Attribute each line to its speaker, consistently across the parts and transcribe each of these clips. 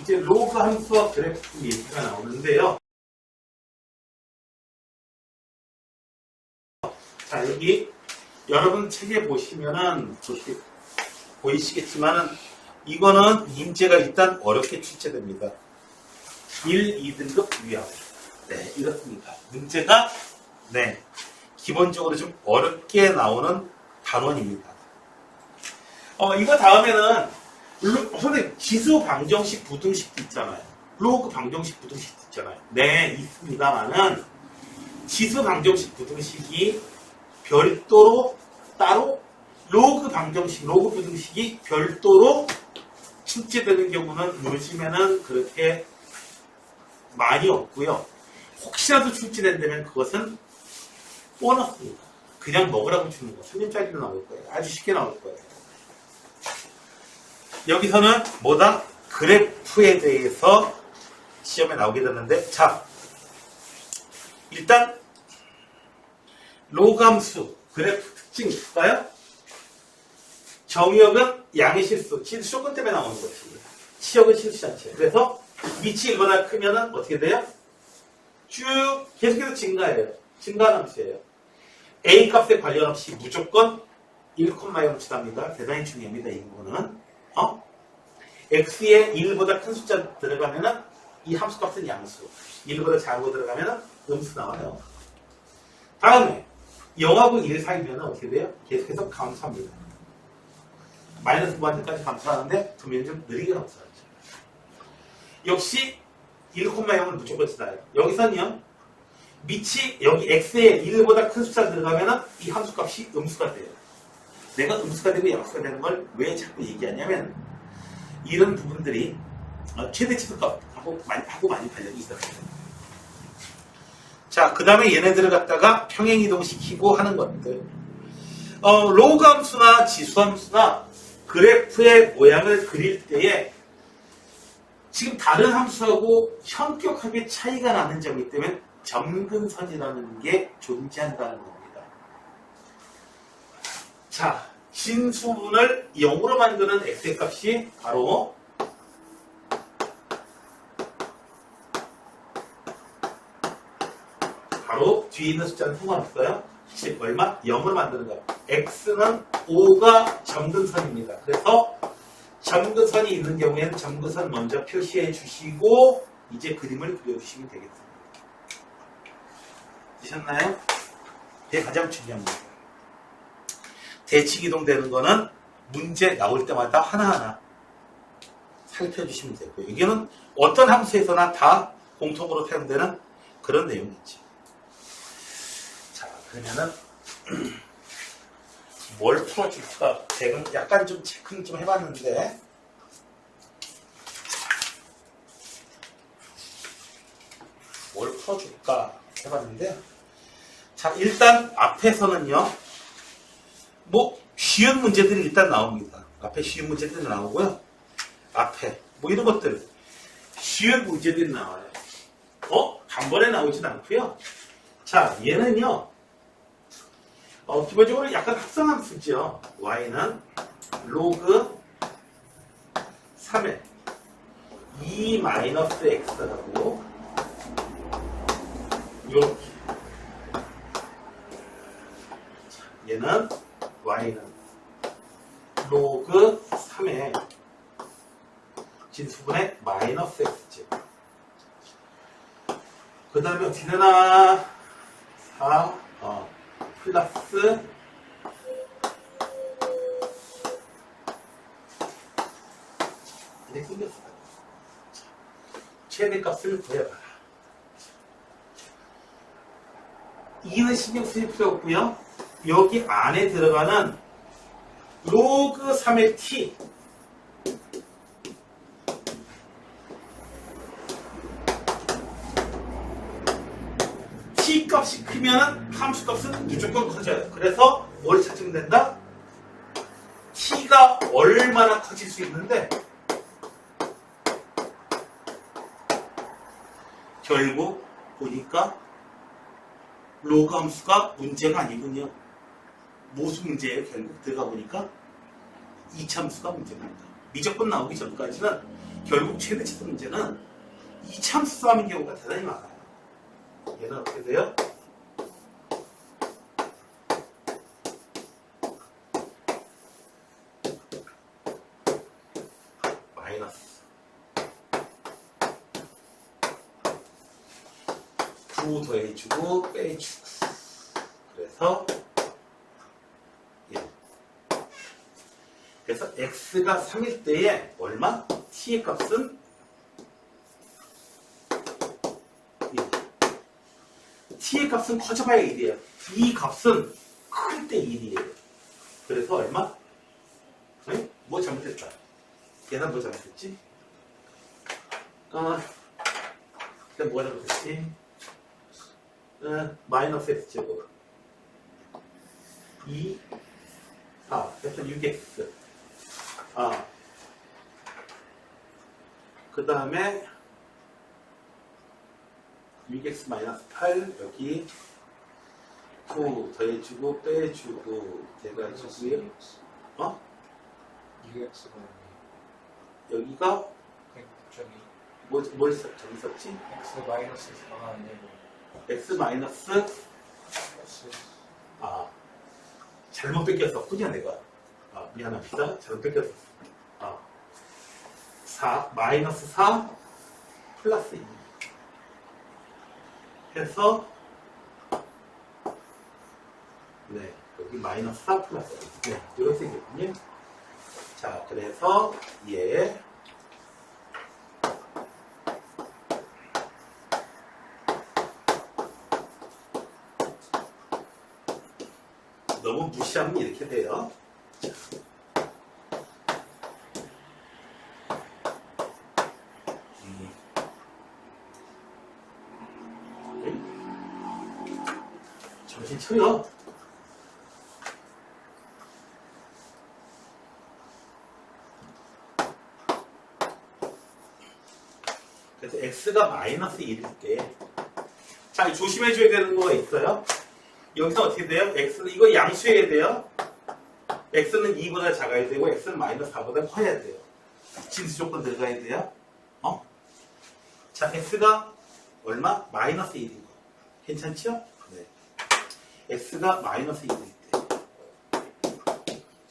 Speaker 1: 이제 로그 함수와 그래프 얘기가 나오는데요. 자, 여기 여러분 책에 보시면은 보이시겠지만은 이거는 문제가 일단 어렵게 출제됩니다. 1, 2등급 위험. 네, 이렇습니다. 문제가 기본적으로 좀 어렵게 나오는 단원입니다. 이거 다음에는 선생님 지수 방정식 부등식도 있잖아요. 로그 방정식 부등식도 있잖아요. 네, 있습니다만은 지수 방정식 부등식이 별도로 따로 로그 방정식, 로그 부등식이 별도로 출제되는 경우는 요즘에는 그렇게 많이 없고요. 혹시라도 출제된다면 그것은 보너스입니다. 그냥 먹으라고 주는 거. 3년짜리로 나올 거예요. 아주 쉽게 나올 거예요. 여기서는 뭐다? 그래프에 대해서 시험에 나오게 되는데, 자, 일단 로그 함수, 그래프 특징 볼까요? 정의역은 양의 실수, 조건 때문에 나오는 것입니다. 치역은 실수 자체. 그래서 밑이 1보다 크면은 어떻게 돼요? 쭉 계속해서 증가해요. 증가하는 함수예요. A 값에 관련 없이 무조건 1,0 치답니다. 대단히 중요합니다. 이 부분은. x에 1보다 큰 숫자 들어가면은 이 함수 값은 양수. 1보다 작은 거 들어가면은 음수 나와요. 다음에 0하고 1 사이면 어떻게 돼요? 계속해서 감소합니다. 마이너스 무한대까지 감소하는데 분명히 좀 느리게 감소하죠. 역시 1,0을 무조건 치다요. 여기서는요. 밑이 여기 x에 1보다 큰 숫자 들어가면은 이 함수 값이 음수가 돼요. 내가 음수가 되고 양수가 되는 걸 왜 자꾸 얘기하냐면 이런 부분들이 최대치수 값하고 많이 관련이 있어요. 자, 그 다음에 얘네들을 갖다가 평행이동시키고 하는 것들. 로그 함수나 지수 함수나 그래프의 모양을 그릴 때에 지금 다른 함수하고 현격하게 차이가 나는 점이 때문에 점근선이라는 게 존재한다는 겁니다. 자, 진수분을 0으로 만드는 x의 값이 바로 뒤에 있는 숫자는 상관없어요. 얼마? 0으로 만드는 거. x는 5가 점근선입니다. 그래서 점근선이 있는 경우에는 점근선 먼저 표시해 주시고 이제 그림을 그려주시면 되겠습니다. 되셨나요? 이게 가장 중요합니다. 대칭이동되는 거는 문제 나올 때마다 하나하나 살펴주시면 되고요. 이게는 어떤 함수에서나 다 공통으로 사용되는 그런 내용이지. 자, 그러면은 뭘 풀어줄까? 제가 약간 좀 체크를 좀 해봤는데 뭘 풀어줄까 해봤는데 자, 일단 앞에서는요 뭐 쉬운 문제들이 일단 나옵니다. 앞에 쉬운 문제들이 나오고요. 앞에 뭐 이런 것들 쉬운 문제들이 나와요. 단번에 나오진 않고요. 자, 얘는요 기본적으로 약간 합성함수죠. y는 로그 3의 2-x라고 이렇게 얘는 y는 로그 3의 진수분의 마이너스 x제곱. 그 다음에 어떻게 되나 4 플러스 이렇게 생겼어요. 최대값을 구해봐라. 2는 신경 쓸 필요 없고요. 여기 안에 들어가는 로그 3의 t t 값이 크면 함수 값은 무조건 커져요. 그래서 뭘 찾으면 된다? t가 얼마나 커질 수 있는데 결국 보니까 로그 함수가 문제가 아니군요. 무슨 문제예요? 결국 들어가 보니까 이참수가 문제입니다. 미적분 나오기 전까지는 결국 최대치수 문제는 이차함수 싸움인 경우가 대단히 많아요. 얘는 어떻게 돼요? 마이너스 9 더해주고 빼주고 그래서 1. 그래서 x가 3일 때에 얼마? t의 값은 1. t의 값은 커져봐야 1이에요. 이 값은 클 때 1이에요. 그래서 얼마? 네? 뭐 잘못했다. 계산 뭐 잘못했지? 일단 뭐가 잘못했지? 마이너스 x제곱 2, 4, 그래서 6x 그 다음에 6x 마이너스 8 여기 9 더해주고 빼주고 돼가지고요.
Speaker 2: UX가
Speaker 1: 여기가
Speaker 2: 저기
Speaker 1: 뭘 저기 썼지?
Speaker 2: X 마이너스 4가 아니고
Speaker 1: x 마이너스
Speaker 2: X
Speaker 1: 잘못 뺏겼었군요 내가. 미안합니다. 잘못 뺏겼었어. 4 마이너스 4 플러스 2 해서 네 여기 마이너스 4 플러스 2 네 이렇게 생겼군요. 자 그래서 얘 너무 무시하면 이렇게 돼요. 자. 정신 차려. 그래서 x가 마이너스 1일 때, 자 조심해줘야 되는 거가 있어요. 여기서 어떻게 돼요? x는 이거 양수해야 돼요. x는 2보다 작아야 되고 x는 마이너스 4보다 커야 돼요. 진수 조건 들어가야 돼요. 자 x가 얼마? 마이너스 1인 거. 괜찮죠? 네. x가 마이너스 1일 때.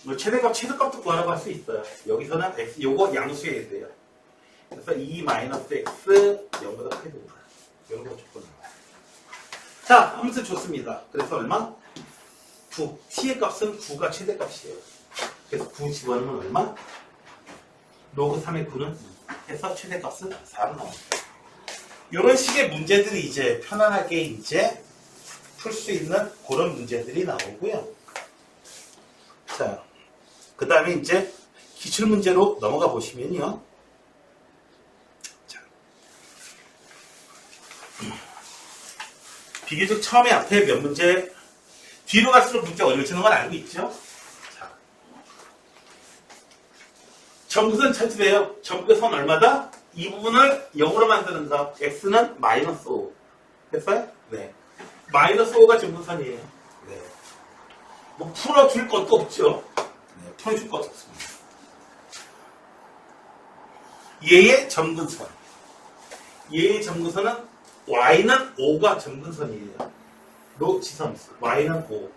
Speaker 1: 뭐 최대값도 구하라고 할 수 있어요. 여기서는 x 요거 양수해야 돼요. 그래서 2 마이너스 x 0보다 크게 됩니다. 이런 거 조건 나와요. 자, 함수 좋습니다. 그래서 얼마? 9. t의 값은 9가 최대값이에요. 그래서 9 집어넣으면 얼마? 로그 3의 9는 2 해서 최대값은 4로 나옵니다. 이런 식의 문제들이 이제 편안하게 이제 풀 수 있는 그런 문제들이 나오고요. 자, 그 다음에 이제 기출문제로 넘어가 보시면요. 비교적 처음에 앞에 몇 문제, 뒤로 갈수록 문제 어려워지는 건 알고 있죠? 자. 점근선 찾으래요. 점근선 얼마다? 이 부분을 0으로 만드는다. x는 마이너스 5. 됐어요? 네. 마이너스 5가 점근선이에요. 네. 뭐 풀어줄 것도 없죠? 네. 풀어줄 것도 없습니다. 얘의 점근선. 얘의 점근선은 y는 5가 점근선이에요. 로 지점수. y는 5.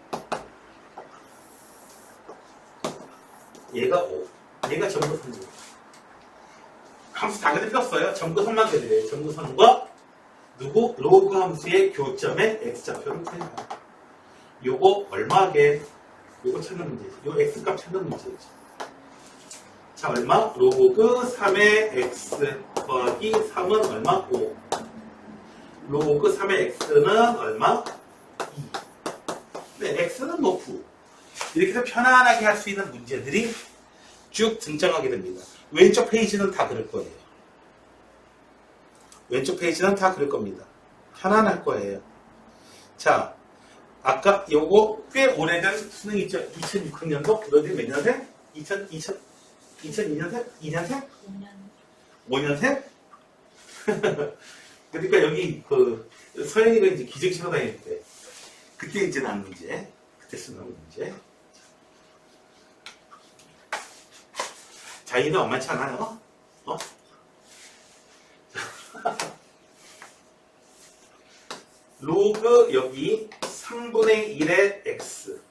Speaker 1: 얘가 5. 얘가 점근선이에요. 함수 당연히 필요 없어요. 점근선만 되래요. 점근선과 누구? 로그 함수의 교점의 x좌표를 구해요. 요거 얼마게? 요거 찾는 문제지. 요 x값 찾는 문제지. 자, 얼마? 로그 3의 x 더하기 3은 얼마? 5. 로그 3의 x는 얼마? 2. 네, x는 뭐 9. 이렇게 해서 편안하게 할 수 있는 문제들이 쭉 등장하게 됩니다. 왼쪽 페이지는 다 그럴 거예요. 왼쪽 페이지는 다 그럴 겁니다. 편안할 거예요. 자, 아까 요거 꽤 오래된 수능 있죠? 2006학년도? 너희들 몇 년생? 2002년생? 2년생? 5년생? 그러니까 여기 서현이가 이제 기증 치러 다닐 때 그때 이제 난 문제, 그때 쓰는 문제. 자기는 만만치 않아요. 로그 여기 3분의 1의 x.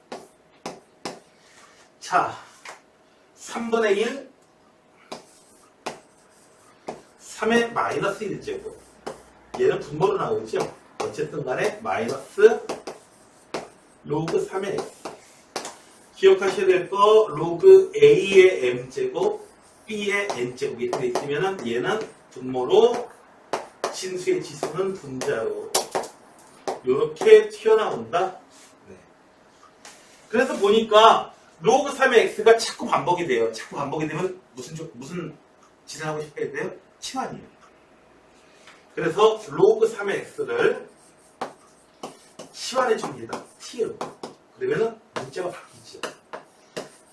Speaker 1: 자, 3분의 1, 3의 마이너스 1제곱. 얘는 분모로 나오죠. 어쨌든 간에 마이너스 로그 3의 x. 기억하셔야 될 거, 로그 a의 m제곱, b의 n제곱 이렇게 있으면 얘는 분모로, 진수의 지수는 분자로 이렇게 튀어나온다. 네. 그래서 보니까 로그 3의 x가 자꾸 반복이 돼요. 자꾸 반복이 되면 무슨 짓을 하고 싶어야 돼요? 치환이에요. 그래서 로그 3의 x를 치환해 줍니다. t로. 그러면은 문자가 바뀌죠.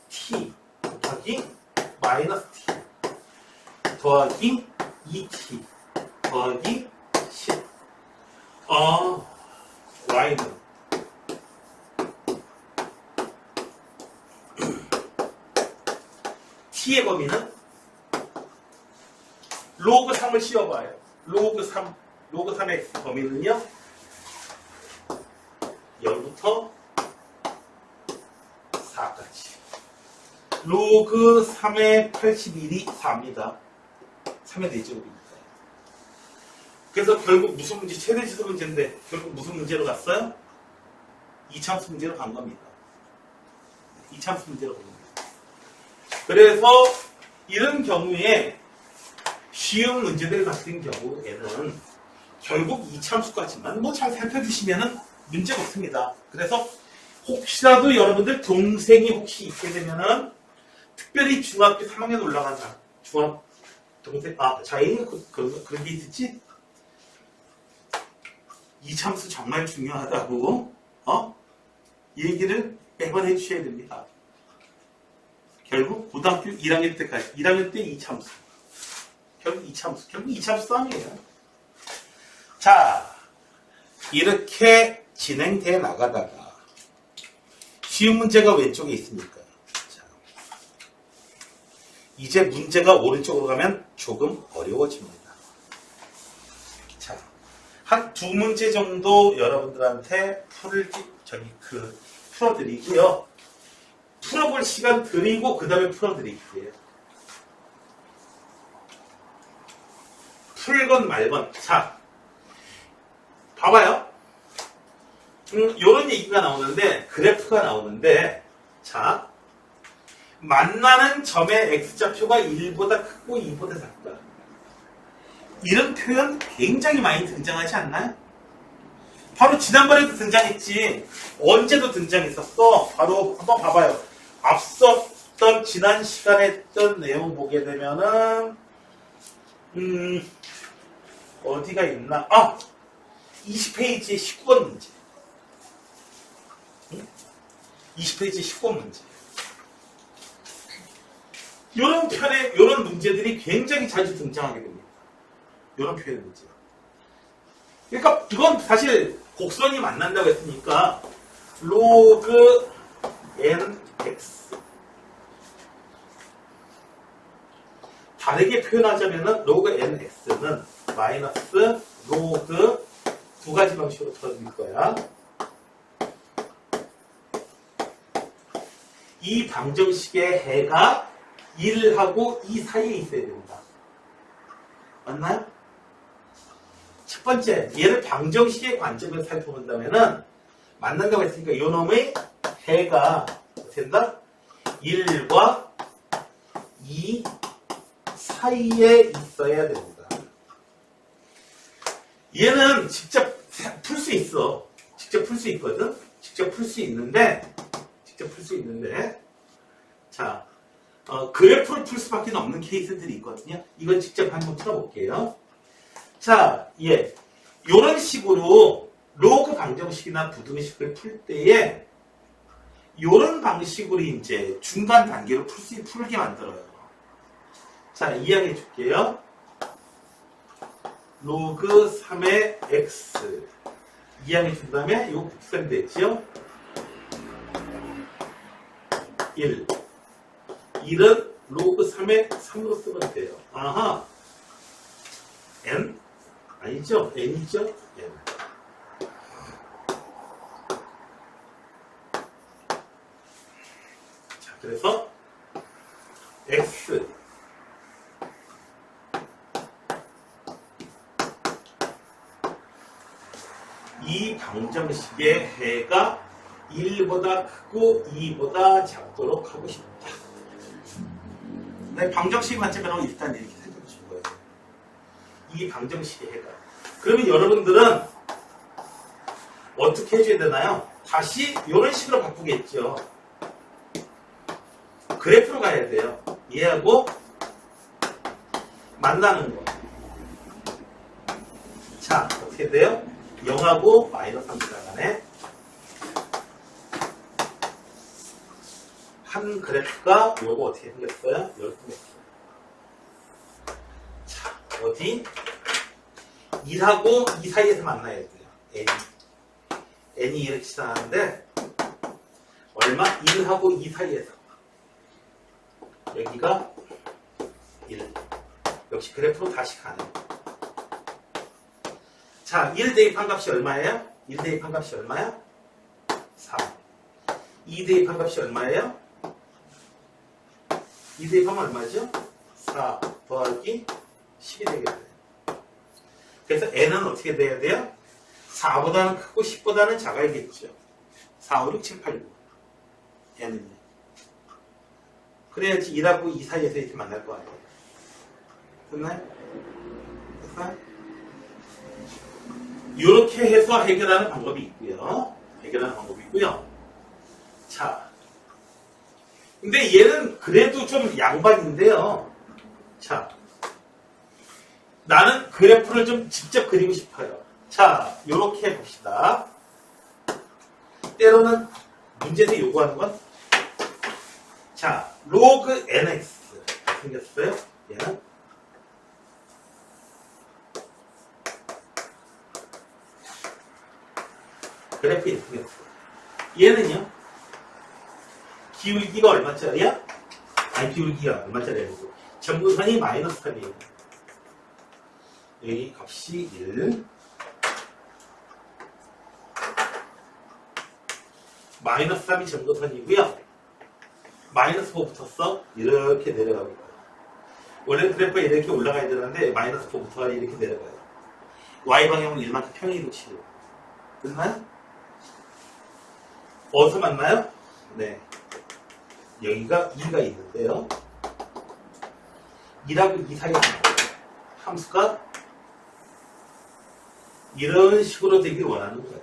Speaker 1: t 곱하기 마이너스 t 더하기 2t 더하기 10. y는 t의 범위는 로그 3을 씌워봐요. 로그 3의 x 범위는요 0부터 4까지. 로그 3의 81이 4입니다. 3의 4제곱입니다. 그래서 결국 무슨 문제? 최대지수 문제인데 결국 무슨 문제로 갔어요? 이차함수 문제로 간 겁니다. 이차함수 문제로 간 겁니다. 그래서 이런 경우에 쉬운 문제들 같은 경우에는 결국 이차함수까지만 뭐 잘 살펴주시면은 문제가 없습니다. 그래서 혹시라도 여러분들 동생이 혹시 있게 되면은 특별히 중학교 3학년 올라간 사람, 동생, 자인이 그런 게 있었지? 이참수 정말 중요하다고, 이 얘기를 매번 해주셔야 됩니다. 결국 고등학교 1학년 때까지, 1학년 때 이참수. 결국 이참수 싸움이에요. 자, 이렇게 진행돼 나가다가 쉬운 문제가 왼쪽에 있으니까 자, 이제 문제가 오른쪽으로 가면 조금 어려워집니다. 자, 한 두 문제 정도 여러분들한테 풀어드리고요. 풀어볼 시간 드리고 그 다음에 풀어드릴게요. 풀건 말건. 자, 봐봐요. 요런 얘기가 나오는데, 그래프가 나오는데, 자, 만나는 점의 x좌표가 1보다 크고 2보다 작다. 이런 표현 굉장히 많이 등장하지 않나요? 바로 지난번에도 등장했지. 언제도 등장했었어. 바로 한번 봐봐요. 앞섰던 지난 시간에 했던 내용 보게 되면은 어디가 있나? 20페이지의 19번 문제. 20페이지 19번 문제. 요런 문제들이 굉장히 자주 등장하게 됩니다. 요런 표현 문제. 그러니까 이건 사실 곡선이 만난다고 했으니까 로그 nx. 다르게 표현하자면은 로그 nx는 마이너스 로그 두 가지 방식으로 풀어드릴 거야. 이 방정식의 해가 1하고 2 사이에 있어야 됩니다. 맞나요? 첫 번째, 얘를 방정식의 관점에서 살펴본다면은 만난다고 했으니까 이 놈의 해가 된다? 1과 2 사이에 있어야 됩니다. 얘는 직접 풀 수 있어. 직접 풀 수 있거든? 직접 풀 수 있는데, 자, 그래프를 풀 수밖에 없는 케이스들이 있거든요. 이건 직접 한번 풀어볼게요. 자, 요런 식으로 로그 방정식이나 부등식을 풀 때에 요런 방식으로 이제 중간 단계로 풀게 만들어요. 자, 이야기해 줄게요. 로그 3의 x 이야기해 준 다음에 이거 곱셈 됐죠? 1은 로그 3의 3으로 쓰면 돼요. 아하. n? 아니죠? n이죠? n. 그래서 x 이 방정식의 해가 1보다 크고 2보다 작도록 하고 싶다. 네, 방정식 관점으로 일단 이렇게 생각해 주는 거예요. 이 방정식의 해가. 그러면 여러분들은 어떻게 해줘야 되나요? 다시 이런 식으로 바꾸겠죠. 그래프로 가야 돼요. 얘하고 만나는 거. 자, 어떻게 돼요? 0하고 마이너스 3 들어가네. 한 그래프가 요거 어떻게 생겼어요? 이렇게 생겼어요. 자, 어디? 1하고 2 사이에서 만나야 돼요. n이 이렇게 지나가는데 얼마? 1하고 2 사이에서. 여기가 1. 역시 그래프로 다시 가네. 자, 1 대입한 값이 얼마예요? 1 대입한 값이 얼마야? 3. 2 대입한 값이 얼마예요? 2 대입하면 얼마죠? 4 더하기 10이 되겠네요. 그래서 n은 어떻게 돼야 돼요? 4보다는 크고 10보다는 작아야겠죠. 4, 5, 6, 7, 8, 9. n은요. 그래야지 1하고 2 사이에서 이렇게 만날 거 아니에요. 됐나요? 됐어요? 이렇게 해서 해결하는 방법이 있고요. 자, 근데 얘는 그래도 좀 양반인데요. 자, 나는 그래프를 좀 직접 그리고 싶어요. 자, 이렇게 해봅시다. 때로는 문제에서 요구하는 건 자, 로그 nx 생겼어요. 얘는 그래프 이렇게 생겼어요. 얘는요, 기울기가 얼마짜리야? 아니, 기울기가 얼마짜리야? 점근선이 마이너스 3이에요. 여기 값이 1. 마이너스 3이 점근선이고요. 마이너스 4 붙었어. 이렇게 내려가고 있어요. 원래 그래프가 이렇게 올라가야 되는데 마이너스 4 붙어가 이렇게 내려가요. Y방향은 1만큼 평행이동 치료. 됐나요? 어디서 만나요? 네. 여기가 2가 있는데요. 2하고 2 사이에 만나요. 함수가 이런 식으로 되길 원하는 거예요.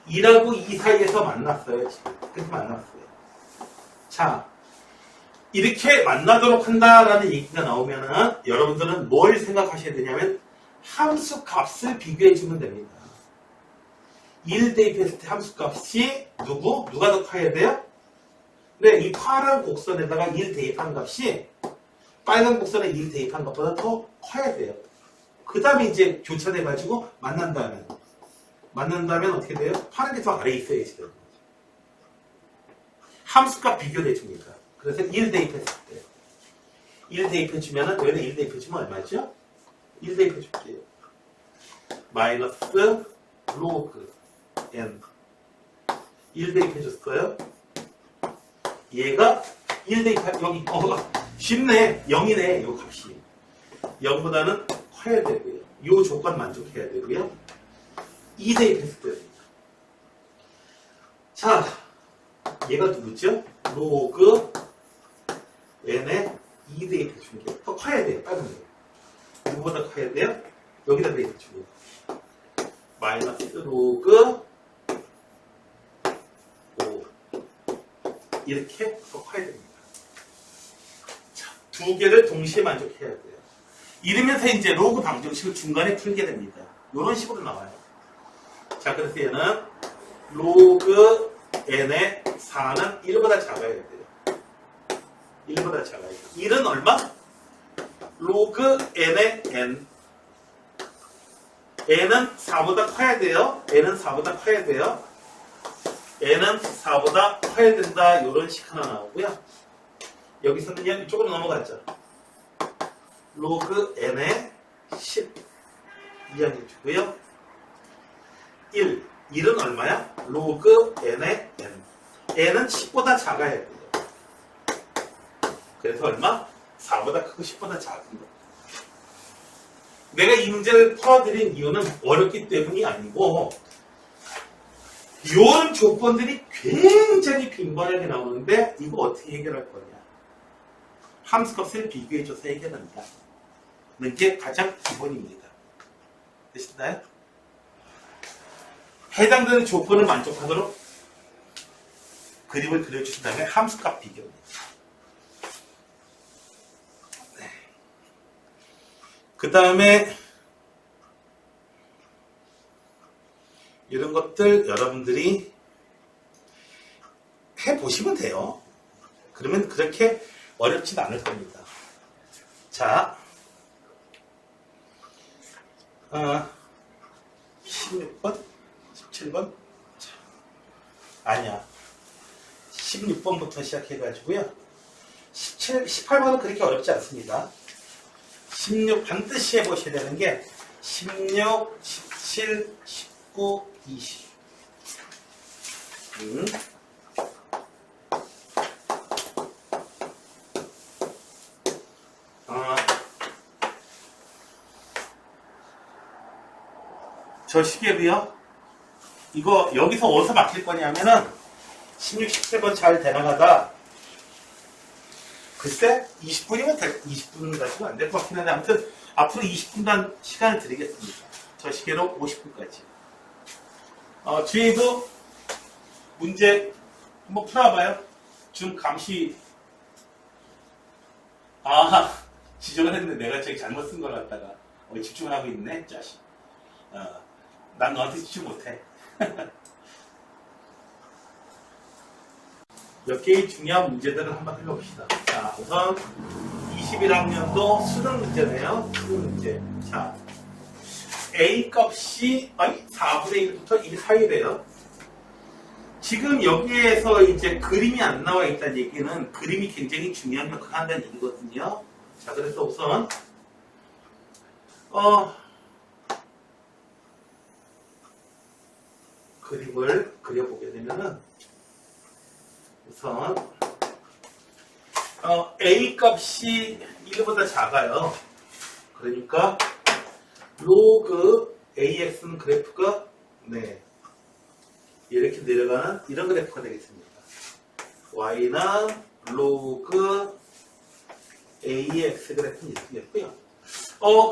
Speaker 1: 2하고 2 사이에서 만났어요. 지금. 그래서 만났어요. 자, 이렇게 만나도록 한다라는 얘기가 나오면은 여러분들은 뭘 생각하셔야 되냐면 함수 값을 비교해 주면 됩니다. 1 대입했을 때 함수 값이 누가 더 커야 돼요? 네, 이 파란 곡선에다가 1 대입한 값이 빨간 곡선에 1 대입한 것보다 더 커야 돼요. 그 다음에 이제 교차돼가지고 만난다면 어떻게 돼요? 파란 게 더 아래에 있어야 지금. 함수값 비교를 해줍니다. 그래서 1 대입했을 때 1 대입해주면은 여기다 1 대입해주면 얼마죠? 1 대입해줄게요. 마이너스 로그 n 1 대입해줬어요. 얘가 1 대입한 여기 쉽네. 0이네. 요 값이 0보다는 커야 되고요. 요 조건 만족해야 되고요. 2 대입했을 때입니다. 자, 얘가 누구죠? 로그 n에 2 대입해준 게 더 커야 돼요. 빨간 거. 누구보다 커야 돼요? 여기다 대입해줍니다. 마이너스 로그 5 이렇게 더 커야 됩니다. 자, 두 개를 동시에 만족해야 돼요. 이러면서 이제 로그 방정식을 중간에 풀게 됩니다. 이런 식으로 나와요. 자, 그래서 얘는 로그 n의 4는 1보다 작아야 돼요. 1보다 작아야 돼요. 1은 얼마? 로그 n의 n. n은 4보다 커야 돼요. n은 4보다 커야 돼요. n은 4보다 커야 된다. 이런 식 하나 나오고요. 여기서는 그냥 이쪽으로 넘어갔죠. 로그 n의 10 이야기해 주고요. 1. 1은 얼마야? 로그 n의 n. n은 10보다 작아야 돼요. 그래서 얼마? 4보다 크고 10보다 작은 거. 내가 이 문제를 풀어드린 이유는 어렵기 때문이 아니고 이런 조건들이 굉장히 빈번하게 나오는데 이거 어떻게 해결할 거냐. 함수값을 비교해줘서 해결한다. 이게 가장 기본입니다. 되시나요? 해당되는 조건을 만족하도록 그림을 그려주신 다음에 함수값 비교입니다. 네. 그 다음에 이런 것들 여러분들이 해보시면 돼요. 그러면 그렇게 어렵진 않을 겁니다. 자, 16번? 17번? 아니야. 16번부터 시작해가지고요. 18번은 그렇게 어렵지 않습니다. 16 반드시 해보셔야 되는 게 16, 17, 19, 20. 저 시계도요. 이거 여기서 어디서 막힐 거냐면은 16, 17번 잘 대나가다 글쎄 20분이면 20분 가지고 안 될 것 같긴 한데 아무튼 앞으로 20분간 시간을 드리겠습니다. 저 시계로 50분까지. 뒤에도 문제 한번 풀어봐요. 좀 감시. 지적을 했는데 내가 저기 잘못 쓴 걸 갖다가 집중을 하고 있네 자식. 난 너한테 집중 못해. 몇 개의 중요한 문제들을 한번 해봅시다. 자, 우선 21학년도 수능 문제네요. 수능 문제. 자, A 값이 4분의 1부터 1 사이래요. 지금 여기에서 이제 그림이 안 나와 있다는 얘기는 그림이 굉장히 중요한 역할을 한다는 얘기거든요. 자, 그래서 우선 그림을 그려보게 되면은 우선 A 값이 1보다 작아요. 그러니까 로그 AX는 그래프가 이렇게 내려가는 이런 그래프가 되겠습니다. Y는 로그 AX 그래프는 이렇게 되겠고요.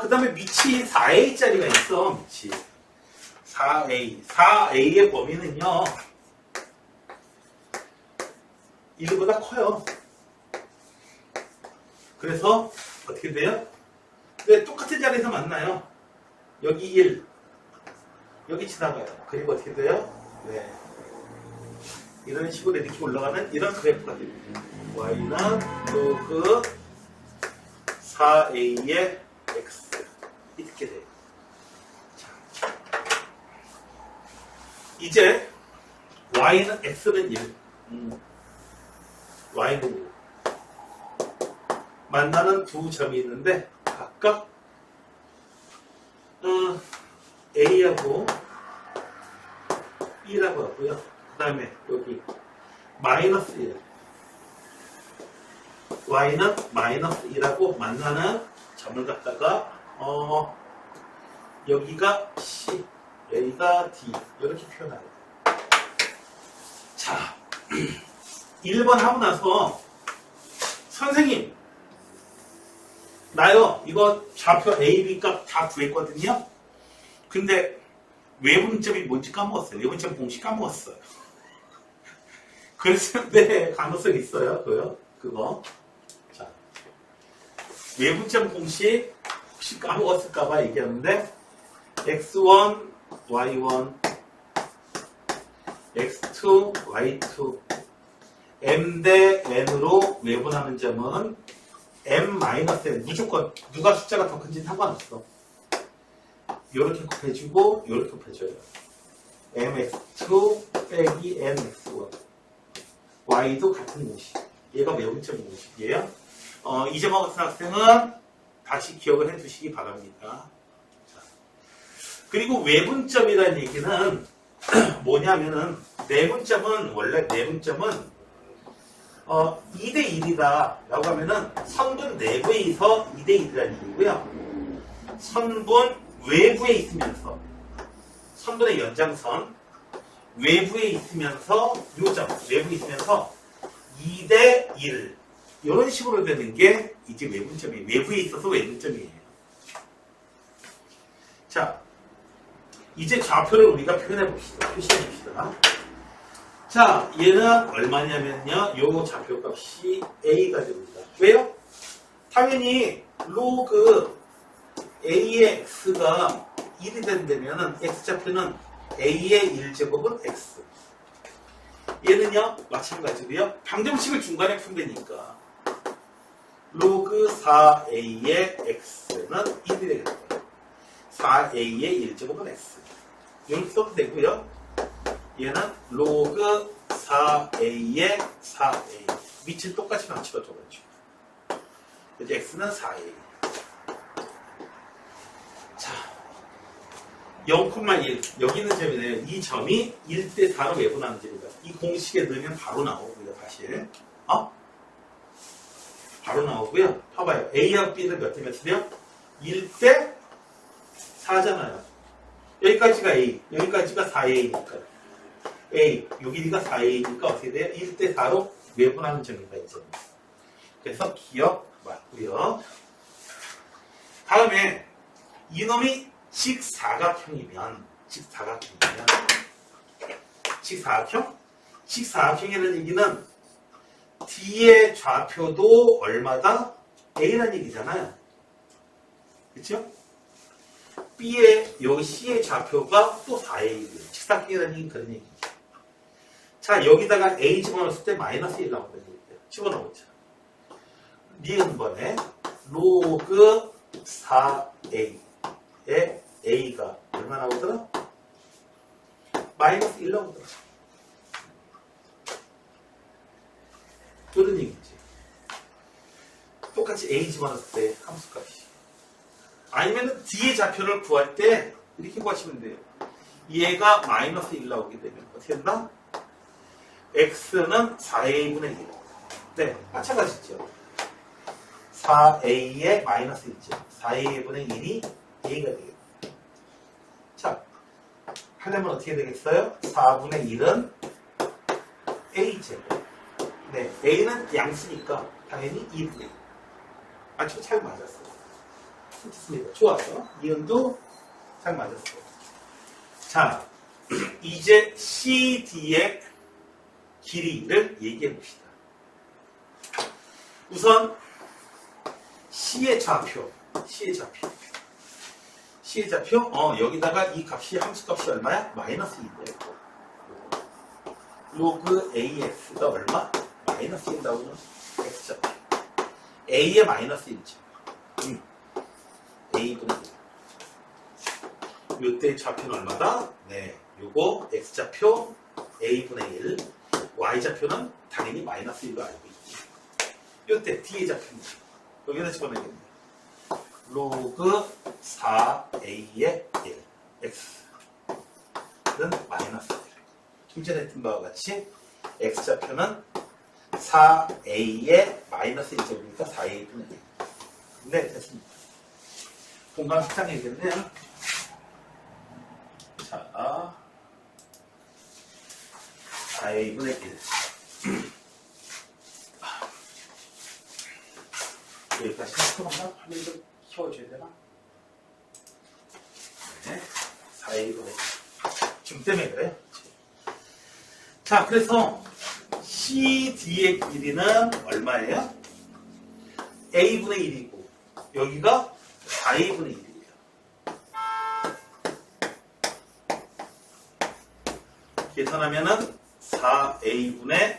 Speaker 1: 그 다음에 밑이 4A짜리가 있어. 밑이 4A의 범위는요 1보다 커요. 그래서 어떻게 돼요? 네, 똑같은 자리에서 만나요. 여기 1 여기 지나가요. 그리고 어떻게 돼요? 네, 이런 식으로 이렇게 올라가는 이런 그래프가 됩니다. Y는 로그 4A의 X 이렇게 돼요. 이제 Y는 X는 1 Y는 1 만나는 두 점이 있는데 각각 A하고 B라고 하고요. 그 다음에 여기 마이너스 1 Y는 마이너스 1하고 만나는 점을 갖다가 여기가 C 여기가 D 이렇게 표현합니다. 자 1번 하고 나서 선생님 나요 이거 좌표 A, B 값 다 구했거든요. 근데 외분점이 뭔지 까먹었어요. 외분점 공식 까먹었어요. 그래서 네 가능성 있어요. 그거 자 외분점 공식 혹시 까먹었을까봐 얘기하는데 X1 Y1 X2 Y2 M 대 N으로 외분하는 점은 M-N 무조건 누가 숫자가 더 큰지는 상관없어. 요렇게 곱해주고 요렇게 곱해줘요. MX2 빼기 NX1 Y도 같은 공식. 얘가 외분점 공식이에요. 이제 먹었은 학생은 다시 기억을 해두시기 바랍니다. 자. 그리고 외분점이라는 얘기는 뭐냐면은 내분점은 원래 내분점은 2대 1이다 라고 하면은 선분 내부에서 2대 1이라는 얘기고요. 선분 외부에 있으면서 선분의 연장선 외부에 있으면서 요점 외부에 있으면서 2대 1 이런 식으로 되는 게 이제 외분점이에요. 외부에 있어서 외분점이에요. 자, 이제 좌표를 우리가 표현해 봅시다. 표시해 봅시다. 자, 얘는 얼마냐면요. 요 좌표값이 A가 됩니다. 왜요? 당연히 로그 A의 X가 1이 된다면 X좌표는 A의 1제곱은 X. 얘는요, 마찬가지로요. 방정식을 중간에 푼다니까. 로그 4A의 X는 1이 되겠다. 4A의 1제곱은 X. 이렇게 써도 되고요. 얘는 로그 4A의 4A. 위치를 똑같이 맞춰줘가지고. 그래서 X는 4A. 자, 0,1. 여기 있는 점이네요. 이 점이 1대 4로 외분하는 점이다. 이 공식에 넣으면 바로 나오고요, 사실. 바로 나오고요. 봐봐요. A하고 B를 몇 대 몇이요? 1대 4잖아요. 여기까지가 A, 여기까지가 4A니까. A, 요 길이가 4A니까 어떻게 돼요? 1대 4로 외분하는 점이다, 이 점. 그래서 기억 맞고요. 다음에 이놈이 직사각형이면 직사각형이라는 얘기는 D의 좌표도 얼마다? A라는 얘기잖아요. 그렇죠? B의 여기 C의 좌표가 또 4A예요. 직사각형이라는 얘기는 그런 얘기죠. 자, 여기다가 A 집어넣었을 때 마이너스 1 나온다는 얘기예요. 집어넣었죠. 니은 번에 로그 4A의 A가 얼마 나오더라? 마이너스 1 나오더라. 그런 얘기지. 똑같이 A 집어넣었을 때 함수값이. 아니면 D의 좌표를 구할 때 이렇게 구하시면 돼요. 얘가 마이너스 1 나오게 되면 어떻게 된다? X는 4A분의 1. 네, 마찬가지죠. 4A의 마이너스 1죠. 4A분의 1이 A가 되겠죠. 자, 하려면 어떻게 되겠어요? 4분의 1은 A제곱. 네, A는 양수니까 당연히 2분의 1. 맞죠? 잘 맞았어요. 좋습니다. 좋아요. 이은도 잘 맞았어요. 자, 이제 CD의 길이를 얘기해 봅시다. 우선 C의 좌표. 여기다가 이 값이 함수값이 얼마야? 마이너스 2인데 로그 AX가 얼마? 마이너스 1 나오는 X좌표. A의 마이너스 1죠. A분의 1. 요때 좌표는 얼마다? 네, 요거 X좌표 A분의 1. Y좌표는 당연히 마이너스 1로 알고 있지. 요때 D의 좌표입니다. 여기다 집어넣겠네요. 로그 4A의 1. X는 마이너스 1. 좀 전에 했던 바와 같이 X좌표는 4A의 마이너스 1제곱이니까 4A분의 1. 네, 됐습니다. 공간 확장해야겠네요. 자, 4A분의 1. 여기까지 하나 화면 좀 키워줘야 되나? 네, 4A분의 1. 지금 때문에 그래요. 자, 그래서 CD의 길이는 얼마예요? A분의 1이고 여기가 4A분의 1이에요. 계산하면은 4A분의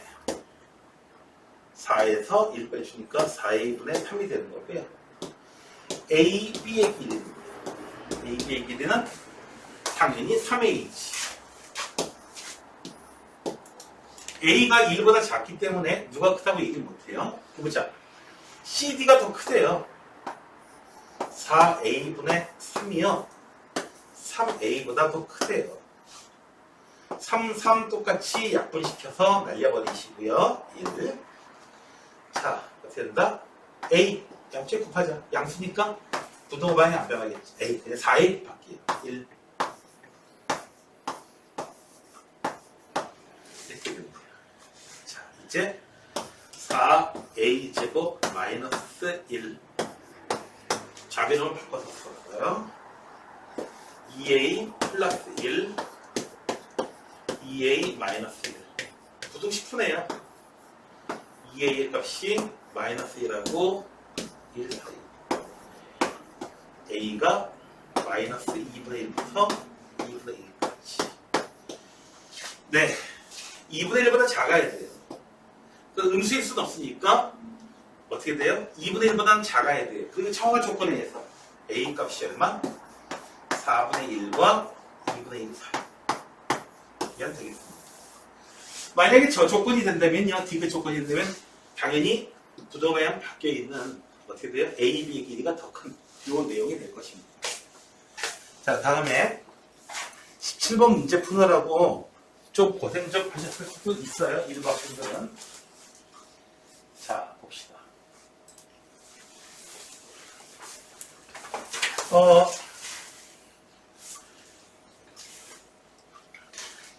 Speaker 1: 4에서 1 빼주니까 4A분의 3이 되는 거고요. AB의 길이입니다. AB의 길이는 당연히 3A지. A가 1보다 작기 때문에 누가 크다고 얘기 못해요. 해보자. CD가 더 크대요. 4A분의 3이요. 3A보다 더 크대요. 3, 3 똑같이 약분시켜서 날려버리시고요. 1. 자, 어떻게 된다? A. 양쪽에 곱하자. 양수니까 부등호 방향 안 변하겠지. A. 4A 곱할게요. 1. 이렇게 됩니다. 자, 이제 4A 제곱 마이너스 1. 좌변으로 바꿔서 써볼까요? 2A 플러스 1. 2A 마이너스 1. 부등 10분의요. 2A의 값이 마이너스 1하고 1 사이. A가 마이너스 2분의 1부터 2분의 1까지. 네. 2분의 1보다 작아야 돼요. 그 음수일 수는 없으니까 어떻게 돼요? 2분의 1보다는 작아야 돼요. 그리고 청하 조건에 의해서 A 값이 얼마? 4분의 1과 2분의 1 사이. 이면 되겠습니다. 만약에 저 조건이 된다면요, D가 조건이 된다면 당연히 부등호 방향 밖에 있는 어떻게 돼요? A, B의 길이가 더 큰 요 내용이 될 것입니다. 자, 다음에 17번 문제 푸느라고 좀 고생 좀 하셨을 수도 있어요. 일부 학생들은. 자, 봅시다.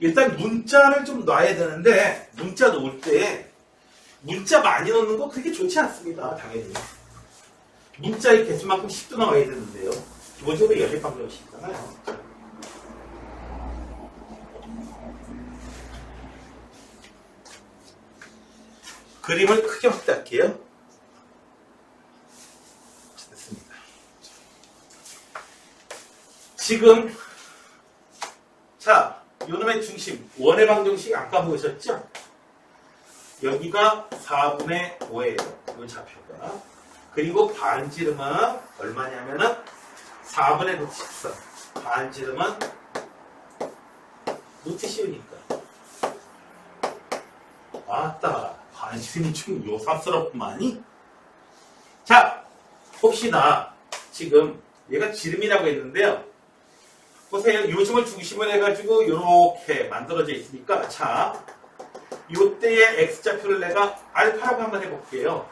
Speaker 1: 일단 문자를 좀 놔야 되는데 문자 놓을 때 문자 많이 넣는 거 그렇게 좋지 않습니다. 당연히. 문자의 개수만큼 10도 나와야 되는데요. 기본적으로 연립방정식이잖아요. 그림을 크게 확대할게요. 됐습니다. 지금 자, 요놈의 중심 원의 방정식 아까 보셨죠? 여기가 4분의 5예요. 이건 좌표가. 그리고 반지름은 얼마냐면은 4분의 루트 14. 반지름은 루트 10이니까. 아따, 반지름이 좀 요사스럽구만이. 자, 봅시다. 지금 얘가 지름이라고 했는데요. 보세요. 요즘을 중심으로 해가지고 이렇게 만들어져 있으니까 자, 요때의 x좌표를 내가 알파라고 한번 해볼게요.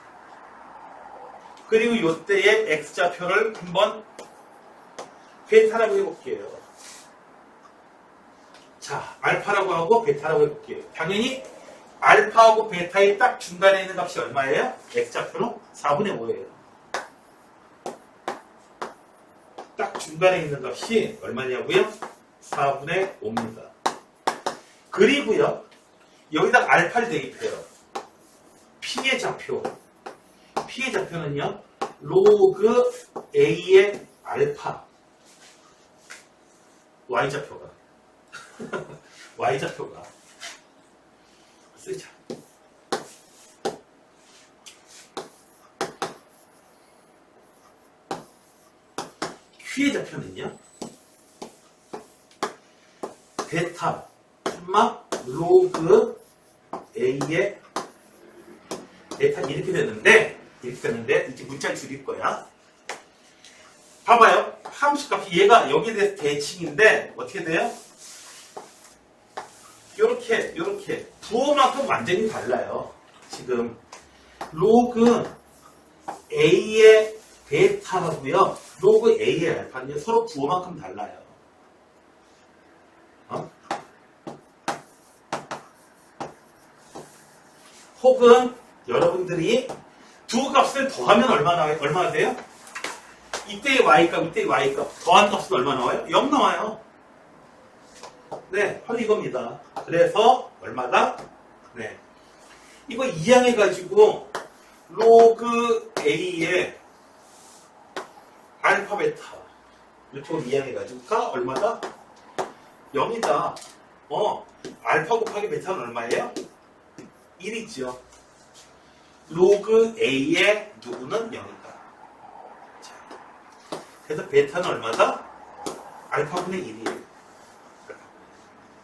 Speaker 1: 그리고 요때의 x좌표를 한번 베타라고 해볼게요. 자, 알파라고 하고 베타라고 해볼게요. 당연히 알파하고 베타의 딱 중간에 있는 값이 얼마예요? x좌표는 4분의 5예요. 딱 중간에 있는 값이 얼마냐고요? 4분의 5입니다. 그리고요, 여기다 알파를 대입해요. P의 좌표. P의 좌표는요, 로그 A의 알파. Y좌표가. Y좌표가. 쓰자. Q의 좌표는요, 베타, 로그 A의 베타 이렇게 되는데 이제 문자를 줄일 거야. 봐봐요. 함수값이 얘가 여기에 대해서 대칭인데 어떻게 돼요? 요렇게 부호만큼 완전히 달라요. 지금 로그 A의 베타하고요, 로그 A의 알파는요, 서로 부호만큼 달라요. 혹은 여러분들이 두 값을 더하면 얼마나 돼요? 이때의 y값, 이때의 y값 더한 값은 얼마 나와요? 0 나와요. 네, 바로 이겁니다. 그래서 얼마다? 네, 이거 이항해가지고 로그 A의 알파 베타 이쪽으로 이항해가지고가 얼마다? 0이다. 알파 곱하기 베타는 얼마예요? 1이죠. 로그 A의 누구는 0이다. 자, 그래서 베타는 얼마다? 알파분의 1이에요.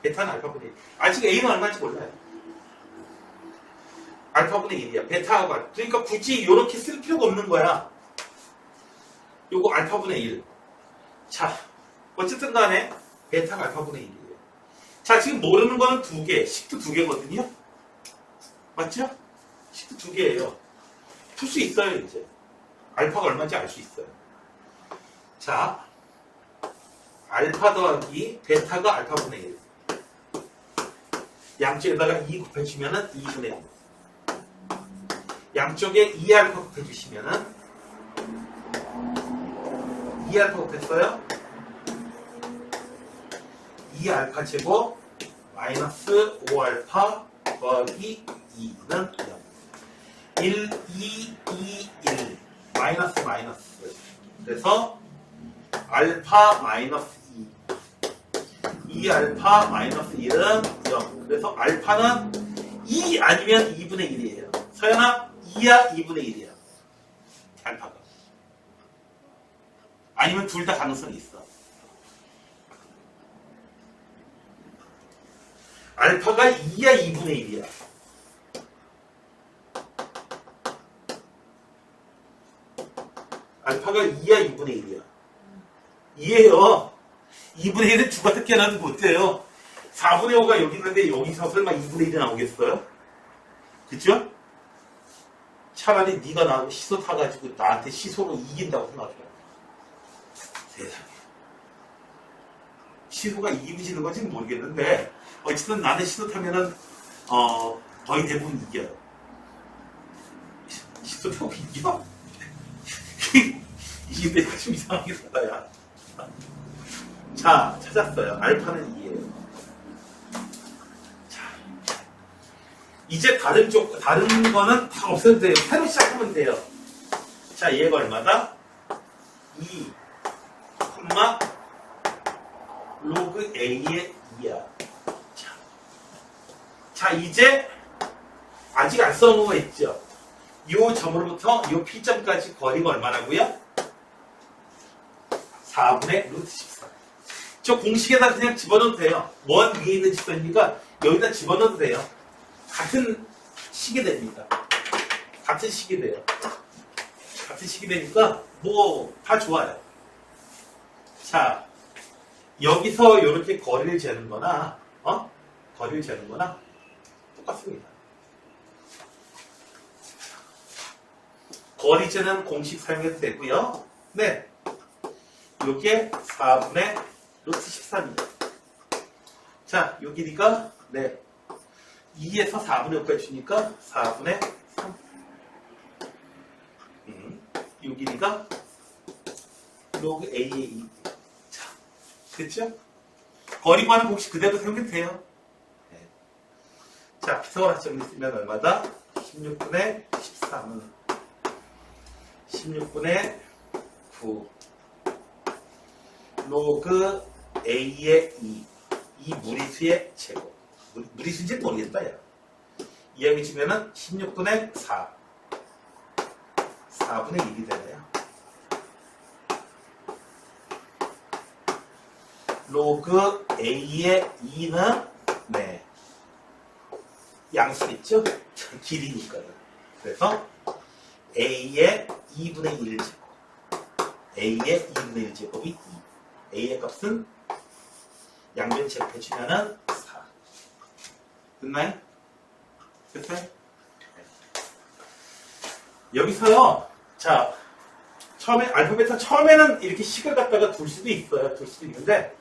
Speaker 1: 베타는 알파분의 1. 아직 A는 얼마인지 몰라요. 알파분의 1이야. 베타가. 그러니까 굳이 이렇게 쓸 필요가 없는 거야. 요거 알파분의 1. 자, 어쨌든 간에 베타가 알파분의 1이에요. 자, 지금 모르는 거는 두 개, 식도 두 개거든요. 맞죠? 식도 두 개예요. 풀 수 있어요, 이제. 알파가 얼마인지 알 수 있어요. 자, 알파 더하기 베타가 알파분의 1. 양쪽에다가 2 곱해주면은 2분의 1. 양쪽에 2알파 곱해주시면은 2알파 곱했어요. 2알파 제곱 마이너스 5알파 더하기 2는 0. 1, 2, 2, 1 마이너스 마이너스. 그래서 알파 마이너스 2 2알파 마이너스 1은 0. 그래서 알파는 2 아니면 2분의 1이에요. 서연아 2야 2분의 1이야. 알파가. 아니면 둘 다 가능성이 있어. 알파가 2야 2분의 1이야. 알파가 2야 2분의 1이야. 이해요. 2분의 1은 죽어도 깨나도 못해요. 4분의 5가 여기 있는데 여기서 설마 2분의 1이 나오겠어요? 그쵸? 차라리 네가 나하고 시소 타가지고 나한테 시소로 이긴다고 생각해요. 세상에. 시소가 이기고 지는 건지는 모르겠는데 어쨌든 나는 시소 타면은 거의 대부분 이겨요. 시소 타고 이겨? 이게 내가 좀 이상하게 살아야. 자, 찾았어요. 알파는 2예요. 자, 이제 다른 거는 다 없애도 돼요. 새로 시작하면 돼요. 자, 얘가 얼마다? 2, 로그 A의 2야. 자, 이제 아직 안 써놓은 거 있죠? 요 점으로부터 요 P점까지 거리가 얼마라고요? 4분의 루트 14. 저 공식에다 그냥 집어넣어도 돼요. 뭔 위에 있는 직선이니까 여기다 집어넣어도 돼요. 같은 식이 됩니다. 같은 식이 돼요. 같은 식이 되니까 뭐 다 좋아요. 자, 여기서 이렇게 거리를 재는 거나 거리를 재는 거나 똑같습니다. 거리 재는 공식 사용해도 되고요. 네. 요게 4분의 루트 13이에요. 자, 요 길이가 2에서 4분의 5까지 주니까 4분의 3. 요 길이가 로그 A의 2. 자, 됐죠? 거리 구하는 공식 그대로 세우면 돼요. 네. 자, 피타고라스 정리 쓰면 얼마다? 16분의 13은 16분의 9 로그 A의 2. 이 무리수의 제곱. 무리수인지는 모르겠다, 야. 이야기 주면은 16분의 4. 4분의 1이 되네요. 로그 A의 2는, 양수겠죠? 길이니까요. 그래서 A의 2분의 1 제곱. A의 2분의 1 제곱이 2. A의 값은 양변 제곱해주면은 4. 됐나요? 됐어요? 여기서요, 자, 처음에, 알파, 베타, 처음에는 이렇게 식을 갖다가 둘 수도 있어요. 둘 수도 있는데,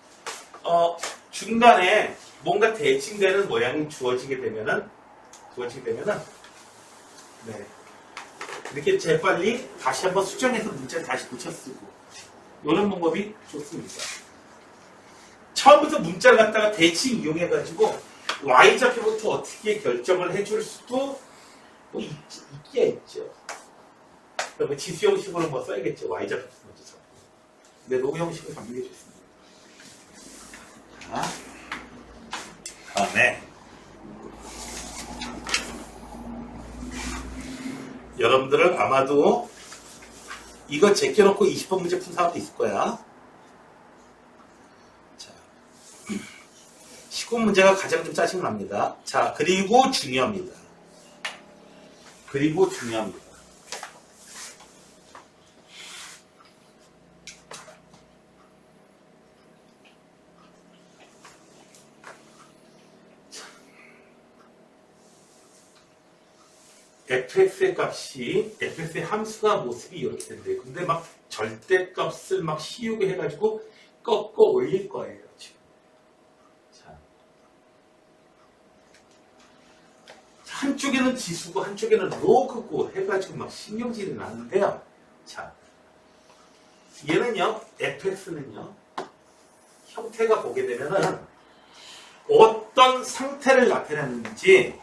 Speaker 1: 중간에 뭔가 대칭되는 모양이 주어지게 되면은, 이렇게 재빨리 다시 한번 수정해서 문자를 다시 붙여 쓰고, 이런 방법이 좋습니다. 처음부터 문자를 갖다가 대칭 이용해가지고, Y좌표부터 어떻게 결정을 해줄 수도 뭐 있기야 있죠. 그러면 지수 형식으로 뭐 써야겠죠. Y좌표 먼저 써. 근데 로그 형식을 잡는 게 좋습니다. 자, 다음에 여러분들은 아마도 이거 제껴놓고 20번 문제 푼 사람도 있을 거야. 자, 19 문제가 가장 좀 짜증납니다. 자, 그리고 중요합니다. fx의 값이 fx의 함수나 모습이 이렇게 된대요. 근데 막 절대값을 막 씌우게 해가지고 꺾어 올릴 거예요. 지금. 자. 한쪽에는 지수고 한쪽에는 로그고 해가지고 막 신경질이 나는데요. 자, 얘는요, fx는요, 형태가 보게 되면은 어떤 상태를 나타내는지,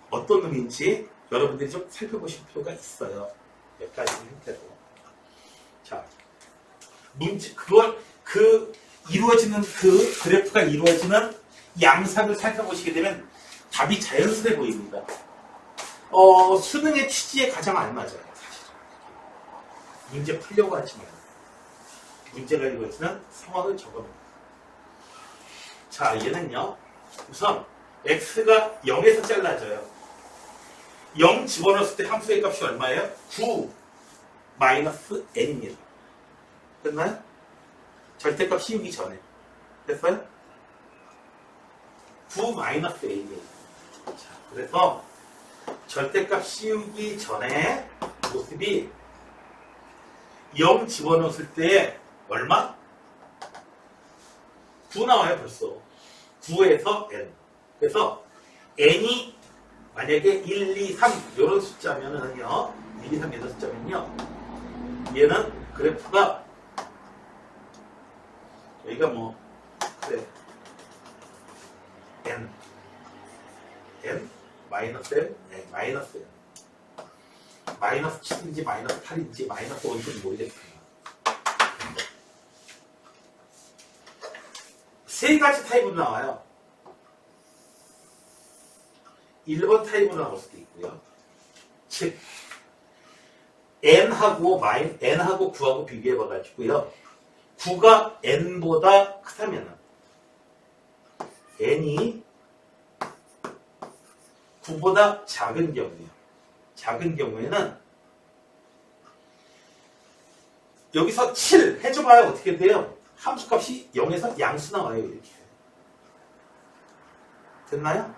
Speaker 1: 어떤 놈인지 여러분들이 좀 살펴보실 필요가 있어요. 몇 가지 형태로. 자, 이루어지는 그 그래프가 이루어지는 양상을 살펴보시게 되면 답이 자연스레 보입니다. 수능의 취지에 가장 알맞아요, 사실. 문제 풀려고 하지 말고. 문제가 이루어지는 상황을 적어놓습니다. 자, 얘는요, 우선 x가 0에서 잘라져요. 0 집어넣었을 때 함수의 값이 얼마예요? 9 마이너스 n입니다. 됐나요? 절대값 씌우기 전에. 됐어요? 9 마이너스 n이에요. 자, 그래서 절대값 씌우기 전에 모습이 0 집어넣었을 때 얼마? 9 나와요, 벌써. 9에서 n. 그래서 n이 만약에 1, 2, 3 이런 숫자면은요, 1, 2, 3 이런 숫자면요, 얘는 그래프가 여기가 뭐 그래 n 마이너스 n, 네, 마이너스 n, 마이너스 7인지 마이너스 8인지 마이너스 5인지 모르겠습니다. 세 가지 타입으로 나와요. 1번 타입으로 나올 수도 있고요. 즉 n하고 9하고 비교해봐가지고요. 9가 n보다 크다면은 n이 9보다 작은 경우요. 작은 경우에는 여기서 7 해줘봐야 어떻게 돼요? 함수값이 0에서 양수 나와요. 이렇게. 됐나요?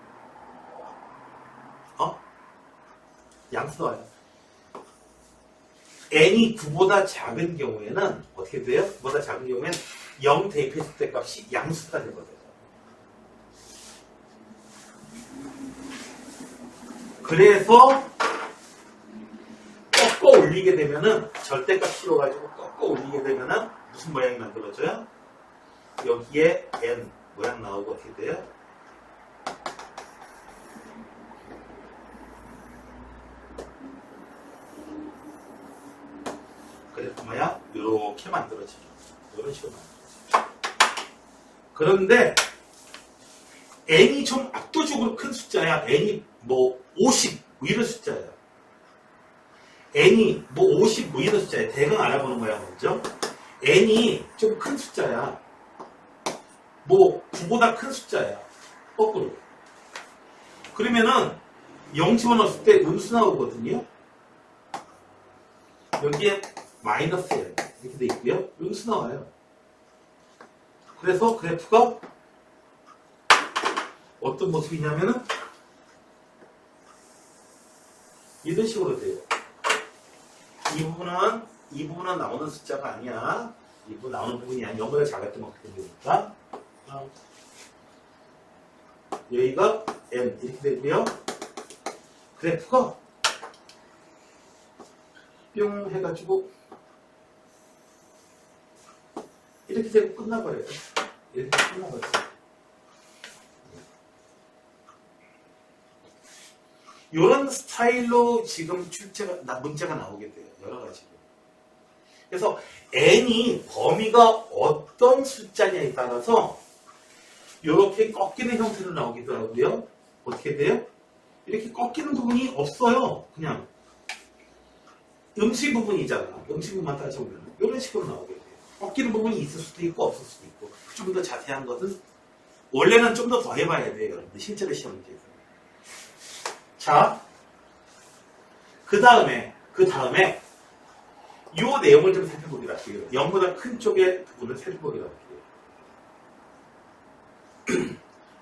Speaker 1: 양수 나와요. n이 9보다 작은 경우에는 어떻게 돼요? 9보다 작은 경우에는 0 대입했을 때 값이 양수가 되거든요. 그래서 꺾어 올리게 되면은 절대값 씌워가지고 꺾어 올리게 되면은 무슨 모양이 만들어져요? 여기에 n 모양 나오고 어떻게 돼요? 그래프 모양 이렇게 만들어지죠. 이런 식으로 만들어지죠. 그런데 n이 좀 압도적으로 큰 숫자야. n이 뭐 50 뭐 이런 숫자야. n이 뭐 50 뭐 이런 숫자야. 대강 알아보는 거야 먼저. n이 좀 큰 숫자야. 뭐 9보다 큰 숫자야. 거꾸로. 그러면은 0 집어넣었을 때 음수 나오거든요. 여기에 마이너스 n 이렇게 돼 있고요. 음수 나와요. 그래서 그래프가 어떤 모습이냐면은 이런 식으로 돼요. 이 부분은 나오는 숫자가 아니야. 이 부분 나오는 부분이 아니야. 0보다 작을 때만 그렇게 되니까. 여기가 n 이렇게 되고요. 그래프가 뿅 해가지고 이렇게 되고 끝나버려요. 이렇게 끝나버려요. 이런 스타일로 지금 문제가 나오게 돼요. 여러 가지로. 그래서 n이 범위가 어떤 숫자냐에 따라서 이렇게 꺾이는 형태로 나오기도 하고요. 어떻게 돼요? 이렇게 꺾이는 부분이 없어요. 그냥 음식 부분이잖아. 음식 부분만 따져보면 이런 식으로 나오게 돼요. 꺾이는 부분이 있을 수도 있고 없을 수도 있고 좀 더 자세한 것은 원래는 좀 더 해봐야 돼요. 여러분들 실제로 시험 문제에서. 자, 그 다음에 이 내용을 좀 살펴보기로 할게요. 0보다 큰 쪽의 부분을 살펴보기로 할게요.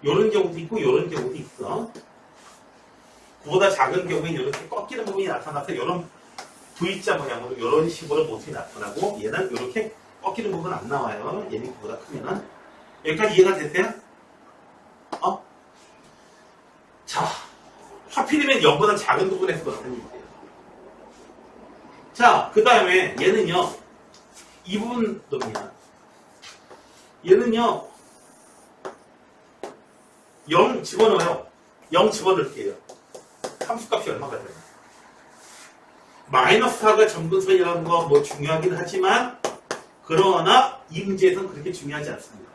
Speaker 1: 이런 경우도 있고 이런 경우도 있어. 9보다 작은 경우에 이렇게 꺾이는 부분이 나타나서 이런 V자 모양으로 이런 식으로 모습이 나타나고 얘는 이렇게 꺾이는 부분은 안 나와요. 얘는 9보다 크면은. 여기까지 이해가 되세요? 자, 하필이면 0보다 작은 부분에서 그렇다는 얘기예요. 자, 그 다음에 얘는요. 이 부분 놈이야. 얘는요. 0 집어넣어요. 0 집어넣을게요. 함수값이 얼마가 돼요? 마이너스 4가 정근선이라는 거 뭐 중요하긴 하지만 그러나 이 문제에서는 그렇게 중요하지 않습니다.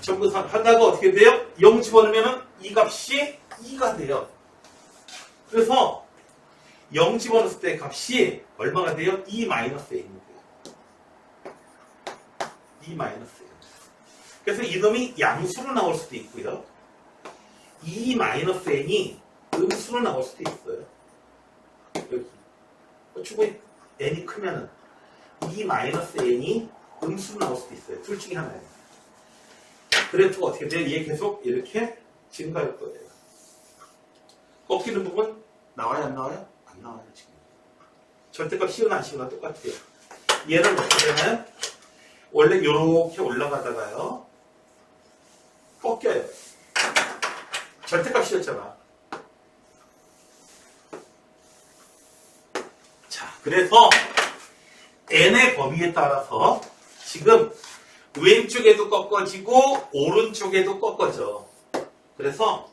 Speaker 1: 정근선 하다가 어떻게 돼요? 0 집어넣으면 이 값이 2가 돼요. 그래서 0 집어넣었을 때 값이 얼마가 돼요? 2-n이 돼요. 2-n. 그래서 이놈이 양수로 나올 수도 있고요. 2-n이 음수로 나올 수도 있어요. 여기. 축구의 n이 크면은 2-n이 음수로 나올 수도 있어요. 둘 중에 하나예요. 그래프가 어떻게 돼요? 얘 계속 이렇게 증가할 거예요. 꺾이는 부분 나와요? 안 나와요? 안 나와요, 지금. 절대값 시우나 안 시우나 똑같아요. 얘는 어떻게 되나요? 원래 이렇게 올라가다가요. 꺾여요. 절대값이었잖아. 자, 그래서 n의 범위에 따라서 지금 왼쪽에도 꺾어지고 오른쪽에도 꺾어져. 그래서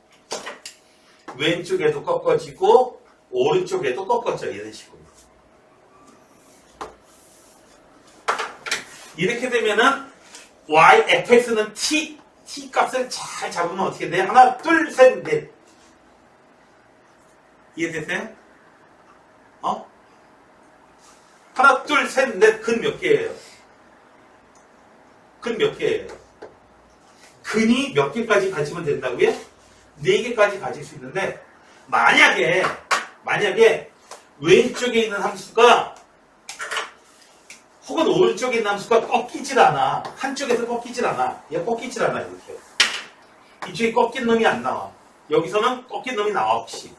Speaker 1: 왼쪽에도 꺾어지고 오른쪽에도 꺾어져. 이런 식으로. 이렇게 되면은 y, fx는 t 값을 잘 잡으면 어떻게 돼요? 하나, 둘, 셋, 넷. 이해되세요? 하나, 둘, 셋, 넷. 근 몇 개예요? 근 몇 개예요? 근이 몇 개까지 가지면 된다고요? 4개까지 가질 수 있는데 만약에 왼쪽에 있는 함수가 혹은 오른쪽에 있는 함수가 꺾이질 않아. 한쪽에서 꺾이질 않아. 얘 꺾이질 않아. 이렇게. 이쪽에 꺾인 놈이 안 나와. 여기서는 꺾인 놈이 나와 혹시.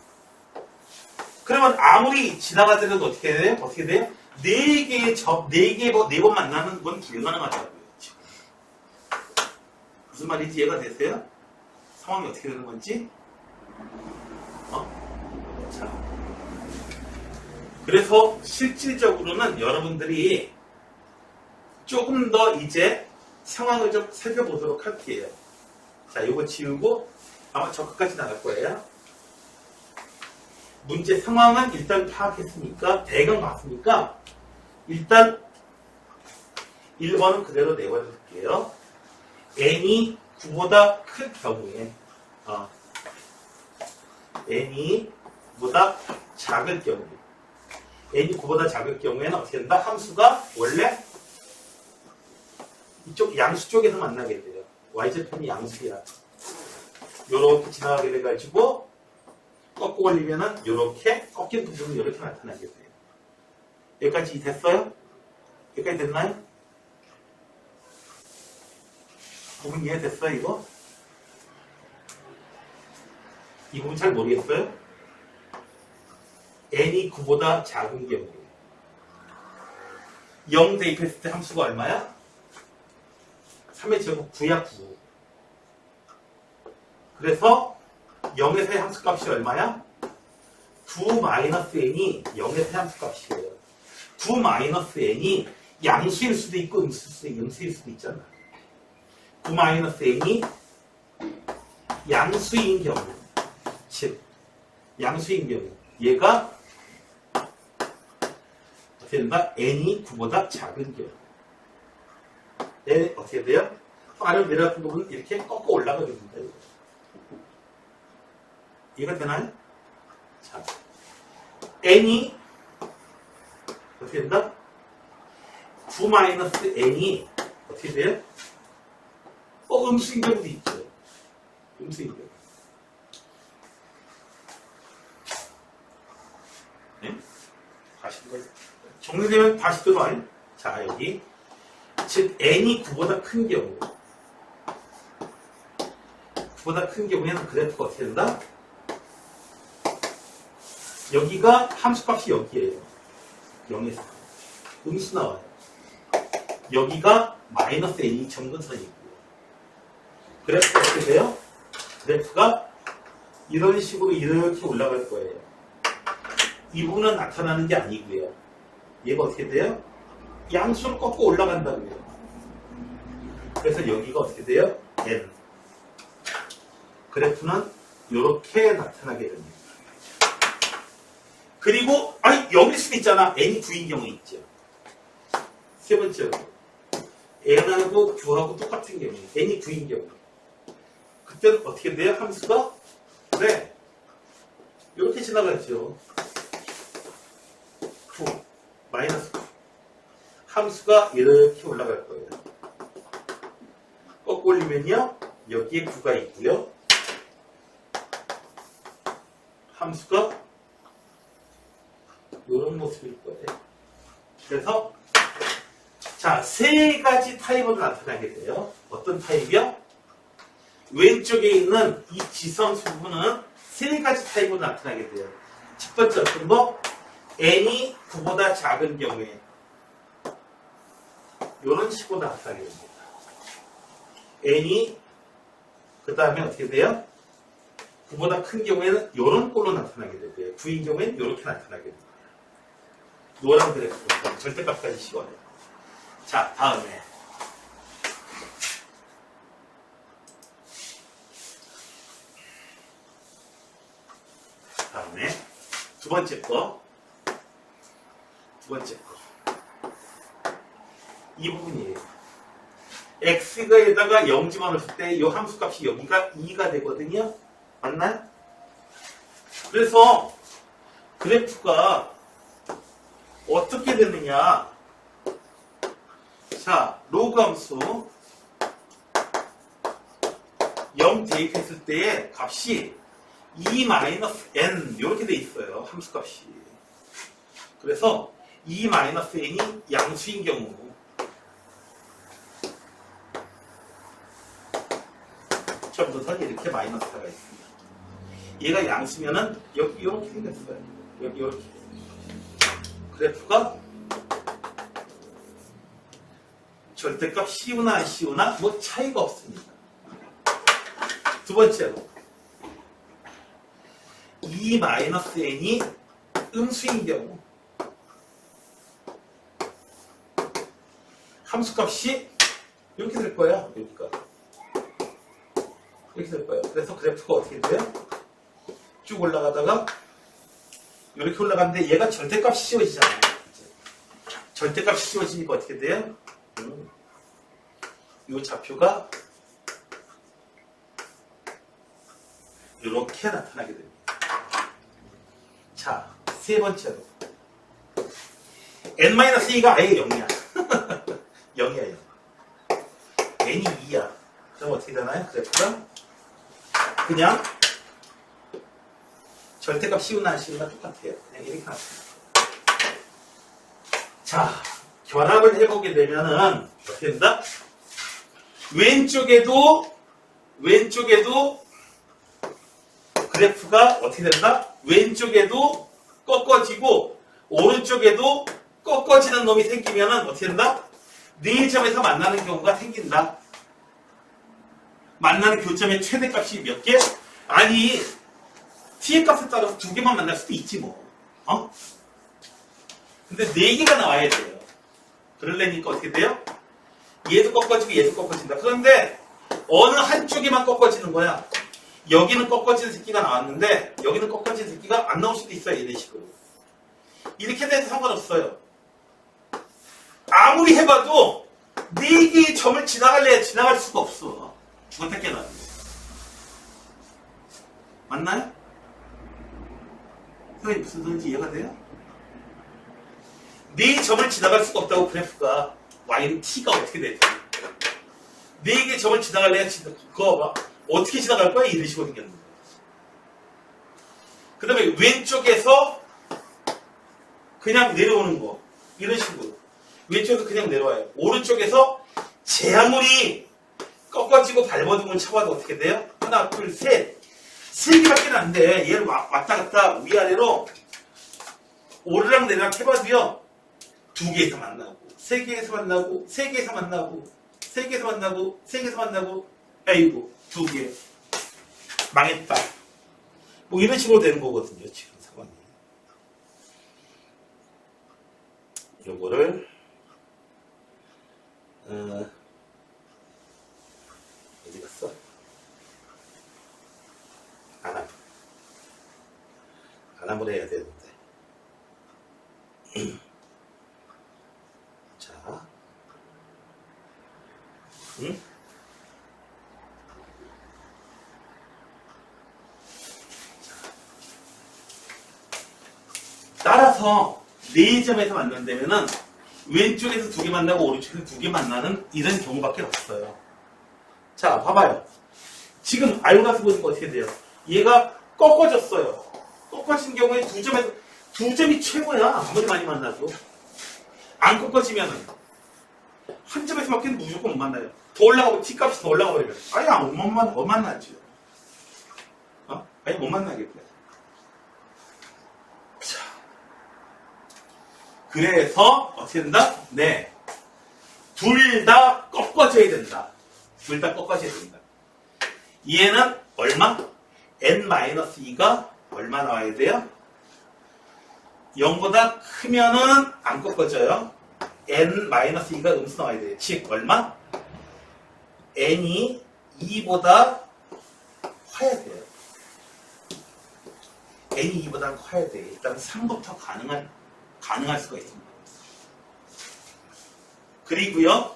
Speaker 1: 그러면 아무리 지나가더라도 어떻게 돼요? 어떻게 돼요? 4번 만나는 건 불가능하다고요. 무슨 말인지 이해가 되세요? 상황이 어떻게 되는 건지? 자. 그래서 실질적으로는 여러분들이 조금 더 이제 상황을 좀 살펴보도록 할게요. 자, 이거 지우고 아마 저까지 나갈 거예요. 문제 상황은 일단 파악했으니까 배경 봤으니까 일단 1번은 그대로 내버려둘게요. n이 9보다 클 경우에 n이 9보다 작을 경우에 n이 9보다 작을 경우에는 어떻게 된다? 함수가 원래 이쪽 양수 쪽에서 만나게 돼요. y절편이 양수야. 요렇게 지나가게 돼가지고 꺾고 걸리면은 요렇게 꺾인 부분은 요렇게 나타나게 돼요. 여기까지 됐어요? 여기까지 됐나요? 부분 이해됐어요, 이거? 이 부분 잘 모르겠어요? n이 9보다 작은 경우에 0 대입했을 때 함수가 얼마야? 3의 제곱 9야 9. 그래서 0에서의 함수값이 얼마야? 9-n이 0에서의 함수값이에요. 9-n이 양수일 수도 있고 음수일 수도 있잖아. 9-n이 양수인 경우, 즉 양수인 경우 얘가 어떻게 된다? n이 9보다 작은 경우. 어떻게 돼요? 아래로 내려가는 부분은 이렇게 꺾어 올라가게 됩니다. 이해가 되나요? 자, n이 어떻게 된다? 9-n이 어떻게 돼요? 음수인 경우도 있죠. 음수인 경우. 네? 다시 정리되면 다시 들어와요. 자, 여기. 즉, n이 9보다 큰 경우. 9보다 큰 경우에는 그래프가 어떻게 된다? 여기가 함수값이 여기에요. 0에서 음수 나와요. 여기가 마이너스 n이 점근선이고요. 그래프 어떻게 돼요? 그래프가 이런 식으로 이렇게 올라갈 거예요. 이 부분은 나타나는 게 아니고요. 얘가 어떻게 돼요? 양수를 꺾고 올라간다고요. 그래서 여기가 어떻게 돼요? n. 그래프는 이렇게 나타나게 됩니다. 그리고 아니 여길 수도 있잖아. n이 9인 경우 있죠. 세 번째로 n하고 9하고 똑같은 경우 n이 9인 경우 그때는 어떻게 돼요? 함수가 네 이렇게 지나가죠. 9 마이너스 9 함수가 이렇게 올라갈 거예요. 꺾고 올리면요 여기에 9가 있고요. 함수가 이런 모습일 거예요. 그래서 자, 세 가지 타입으로 나타나게 돼요. 어떤 타입이요? 왼쪽에 있는 이 지성수 부분은 세 가지 타입으로 나타나게 돼요. 첫 번째 어떤 거? n이 9보다 작은 경우에 이런 식으로 나타나게 됩니다. n이 그 다음에 어떻게 돼요? 9보다 큰 경우에는 이런 꼴로 나타나게 되고요. 9인 경우에는 이렇게 나타나게 됩니다. 노란 그래프 절대값까지 씌워요. 자, 다음에 두 번째 거 이 부분이에요. x가에다가 0 집어넣을 때 이 함수값이 여기가 2가 되거든요. 맞나요? 그래서 그래프가 어떻게 되느냐? 자, 로그 함수 0 대입했을 때의 값이 2-n 이렇게 돼 있어요. 함수값이. 그래서 2-n이 양수인 경우 처음부터 이렇게 마이너스가 있습니다. 얘가 양수면은 여기 이렇게 생겼어요. 여기 이렇게. 그래프가 절대값 씌우나 안 씌우나 뭐 차이가 없습니다. 두 번째로 2-n이 음수인 경우 함수값이 이렇게 될 거야. 여기가 이렇게 될 거예요. 그래서 그래프가 어떻게 돼요? 쭉 올라가다가 이렇게 올라가는데 얘가 절대값이 씌워지잖아요. 절대값이 씌워지니까 어떻게 돼요? 이 좌표가 이렇게 나타나게 됩니다. 자, 세 번째로 n-2가 아예 0이야. 0이야 0. n이 2야. 그럼 어떻게 되나요? 그래프가 그냥 절대값 씌우나 안 씌우나 똑같아요. 그냥 이렇게 나타나요. 자, 결합을 해보게 되면은 어떻게 된다? 왼쪽에도 그래프가 어떻게 된다? 왼쪽에도 꺾어지고 오른쪽에도 꺾어지는 놈이 생기면은 어떻게 된다? 네 점에서 만나는 경우가 생긴다. 만나는 교점의 최대값이 몇 개? 아니 t의 값에 따라서 두 개만 만날 수도 있지 뭐. 어? 근데 네 개가 나와야 돼요. 그러려니까 어떻게 돼요? 얘도 꺾어지고 얘도 꺾어진다. 그런데 어느 한쪽에만 꺾어지는 거야. 여기는 꺾어지는 새끼가 나왔는데 여기는 꺾어지는 새끼가 안 나올 수도 있어요. 이런 식으로. 이렇게 돼도 상관없어요. 아무리 해봐도 네 개의 점을 지나갈래야 지나갈 수가 없어. 죽었다 깨어났는데. 맞나요? 선생님 무슨 소리인지 이해가 돼요? 네 점을 지나갈 수가 없다고 그래프가 y는 t가 어떻게 되죠? 네 개의 점을 지나갈래야 그거 봐. 어떻게 지나갈 거야? 이런 식으로 생겼는데. 그 다음에 왼쪽에서 그냥 내려오는 거. 이런 식으로. 왼쪽에서 그냥 내려와요. 오른쪽에서 제 아무리 꺾어지고 발버둥을 쳐봐도 어떻게 돼요? 하나, 둘, 셋. 세 개밖에 안 돼. 얘를 왔다 갔다 위아래로 오르락 내리락 해봐도요. 2개에서 만나고 3개에서 만나고 3개에서 만나고 3개에서 만나고 3개에서 만나고 아이고 2개 망했다. 뭐 이런 식으로 되는 거거든요. 지금 상황이. 요거를 어디 갔어? 안함을 해야 되는데. 자, 응? 따라서 4점에서 만난다면은 왼쪽에서 2개 만나고 오른쪽에서 2개 만나는 이런 경우밖에 없어요. 자, 봐봐요. 지금 알고나서 보니까 어떻게 돼요? 얘가 꺾어졌어요. 꺾어진 경우에 2점이 최고야. 아무리 많이 만나도. 안 꺾어지면은 한 점에서 맞기는 무조건 못 만나요. 더 올라가고 T값이 더 올라가 버리면 아예 못 만나죠. 아예 못 만나겠고요. 자, 그래서 어떻게 된다? 네, 둘 다 꺾어져야 된다. 둘 다 꺾어져야 된다. 얘는 얼마? n-2가 얼마 나와야 돼요? 0보다 크면은 안 꺾어져요. n-2가 음수 나와야 돼요. 즉 얼마? n이 2보다 커야 돼요. n이 2보다 커야 돼요. 일단 3부터 가능할 수가 있습니다. 그리고요,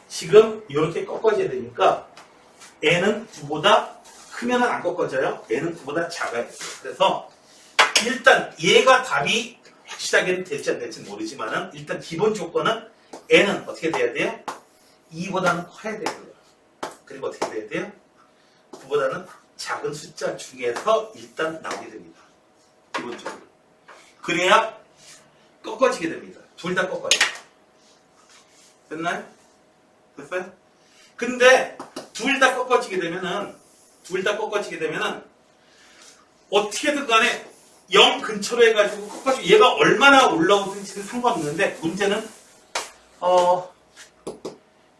Speaker 1: 지금 이렇게 꺾어져야 되니까 n은 9보다 크면 안 꺾어져요. n은 9보다 작아야 돼요. 그래서 일단 얘가 답이 확실하게는 될지 안 될지 모르지만은 일단 기본 조건은 n은 어떻게 돼야 돼요? 2보다는 커야 되고요. 그리고 어떻게 돼야 돼요? 9보다는 작은 숫자 중에서 일단 나오게 됩니다. 기본적으로. 그래야 꺾어지게 됩니다. 둘 다 꺾어져요. 됐나요? 됐어요? 근데 둘 다 꺾어지게 되면은 어떻게든 간에 0 근처로 해가지고 꺾어지고 얘가 얼마나 올라오든지는 상관없는데 문제는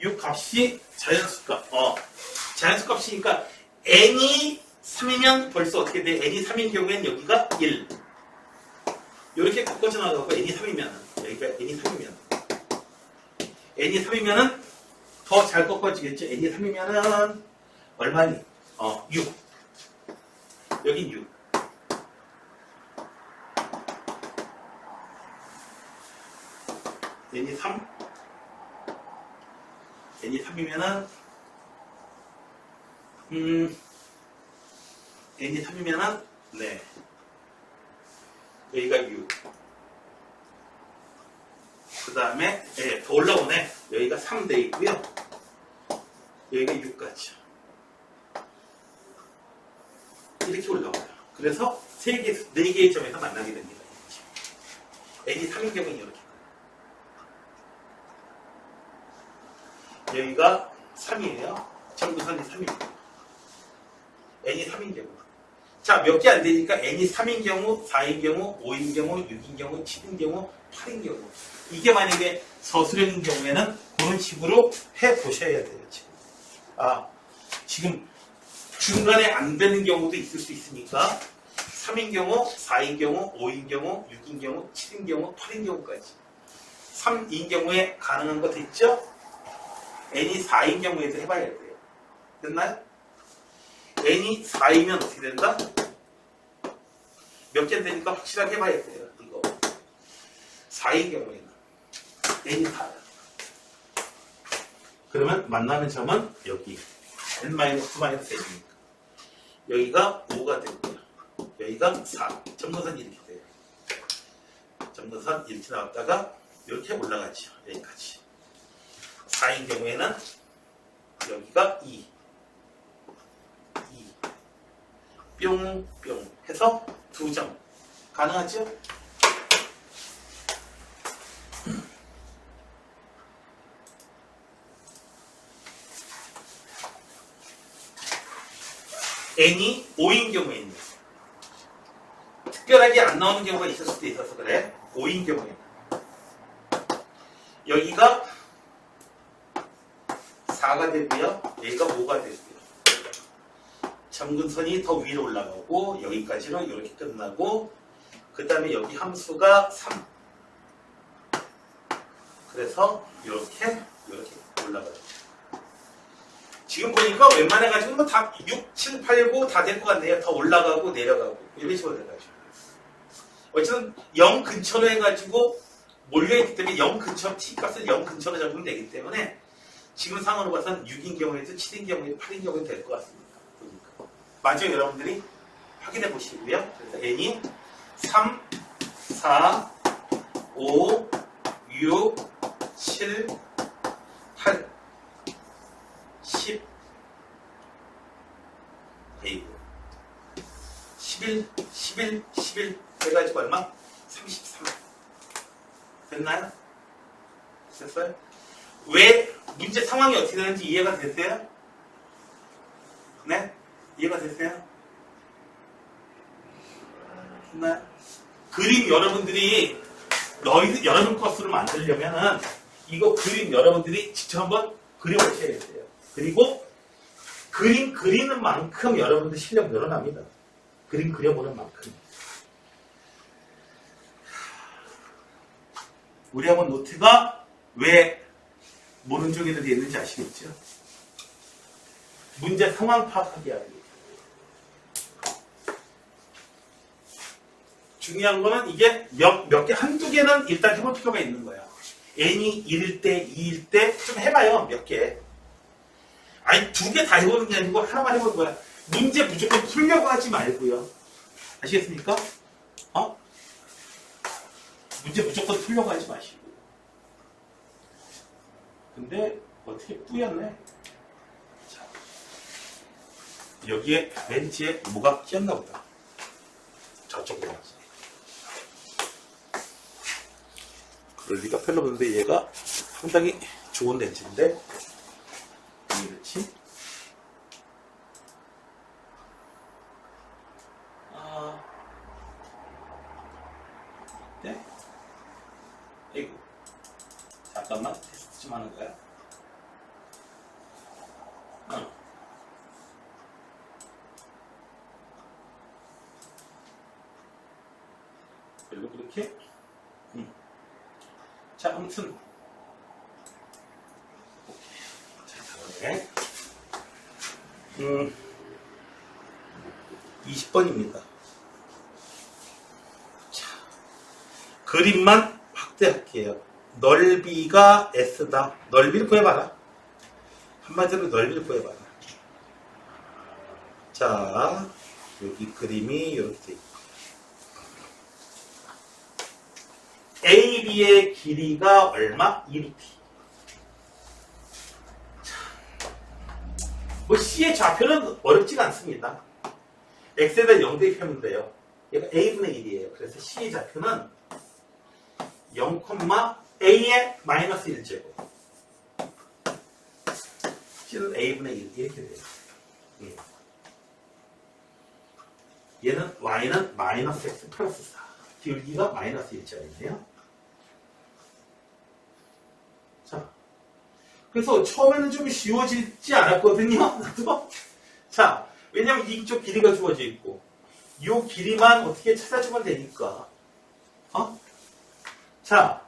Speaker 1: 이 값이 자연수 값이니까 n이 3이면 벌써 어떻게 돼? n이 3인 경우에는 여기가 1 이렇게 꺾어져 나가고 n이 3이면 여기가 n이 3이면은 더 잘 꺾어지겠죠? n이 3이면은 얼마니? 6 여긴 6 n이 3 n이 3이면은 n이 3이면은 네 여기가 6 그 다음에 더 올라오네. 여기가 3 돼 있고요. 여기가 6까지 이렇게 올라와요. 그래서 4개의 점에서 만나게 됩니다. n이 3인 경우는 이렇게 여기가 3이에요. 점구선이 3입니다. n이 3인 경우. 자, 몇 개 안 되니까 n이 3인 경우, 4인 경우, 5인 경우, 6인 경우, 7인 경우, 8인 경우. 이게 만약에 서술형인 경우에는 그런 식으로 해보셔야 돼요. 지금 중간에 안 되는 경우도 있을 수 있으니까 3인 경우, 4인 경우, 5인 경우, 6인 경우, 7인 경우, 8인 경우까지 3인 경우에 가능한 거 됐죠? n이 4인 경우에도 해봐야 돼요. 됐나요? n이 4이면 어떻게 된다? 몇 개 되니까 확실하게 해봐야 돼요. 이거 4인 경우에는 n이 4야. 그러면 만나는 점은 여기 n-2-n이니까 여기가 5가 되고요. 여기가 4. 점근선이 이렇게 돼요. 점근선 이렇게 나왔다가 이렇게 올라가죠. 여기까지. 4인 경우에는 여기가 2. 뿅 해서 2점. 가능하죠? n이 5인 경우에는 특별하게 안 안 나오는 경우가 있을 수도 있어서 그래. 5인 경우에 여기가 4가 되고요. 여기가 5가 되고요. 점근선이 더 위로 올라가고 여기까지는 이렇게 끝나고 그 다음에 여기 함수가 3. 그래서 이렇게 올라가요. 지금 보니까 웬만해가지고 뭐 다 6, 7, 8, 9 다 될 것 같네요. 더 올라가고 내려가고 이런 식으로 돼가지고 어쨌든 0 근처로 해가지고 몰려있기 때문에 0 근처 t값을 0 근처로 잡으면 되기 때문에 지금 상황으로 봐서는 6인 경우에도 7인 경우에도 8인 경우에도 될 것 같습니다. 보니까. 마저 여러분들이 확인해 보시고요. 그래서 n이 3, 4, 5, 6, 7, 8, 10, 11 해가지고 얼마? 33 됐나요? 됐어요? 왜 문제 상황이 어떻게 되는지 이해가 됐어요? 네? 이해가 됐어요? 됐나요? 그림 여러분들이 여러분 코스를 만들려면은 이거 그림 여러분들이 직접 한번 그려보셔야 돼요. 그리고 그림 그리는 만큼 여러분들 실력 늘어납니다. 그림 그려보는 만큼. 우리 학원 노트가 왜 모른쪽에도 되어 있는지 아시겠죠? 문제 상황 파악하기 하기. 중요한 거는 이게 몇 개, 한두 개는 일단 해볼 필요가 있는 거야. n이 1일 때, 2일 때 좀 해봐요. 몇 개. 아니, 2개 다 해보는 게 아니고 하나만 해보는 거야. 문제 무조건 풀려고 하지 말고요. 아시겠습니까? 문제 무조건 풀려고 하지 마시고. 근데 어떻게 뿌였네? 자, 여기에 벤치에 뭐가 끼었나 보다. 저쪽으로 가서. 그럴 리가 별로 없는데 얘가 상당히 좋은 렌즈인데 그렇지? 네? 이거 잠깐만 테스트 좀 하는 거야. 별로 그렇게? 자, 아무튼 자, 20번입니다. 자, 그림만 확대할게요. 넓이가 S다. 넓이를 구해봐라. 한마디로 넓이를 구해봐라. 자, 여기 그림이 이렇게 돼 있고 AB의 길이가 얼마? 2루트. 뭐 C의 좌표는 어렵지가 않습니다. X에다 0 대입하면 돼요. 얘가 A분의 1이에요. 그래서 C의 좌표는 0, A의 마이너스 1제곱. C는 A분의 1 이렇게 돼요. 얘는 Y는 마이너스 X 플러스 4. 기울기가 마이너스 1짜리네요. 자, 그래서 처음에는 좀 쉬워지지 않았거든요. 자, 왜냐면 이쪽 길이가 주어져 있고 이 길이만 어떻게 찾아주면 되니까. 자,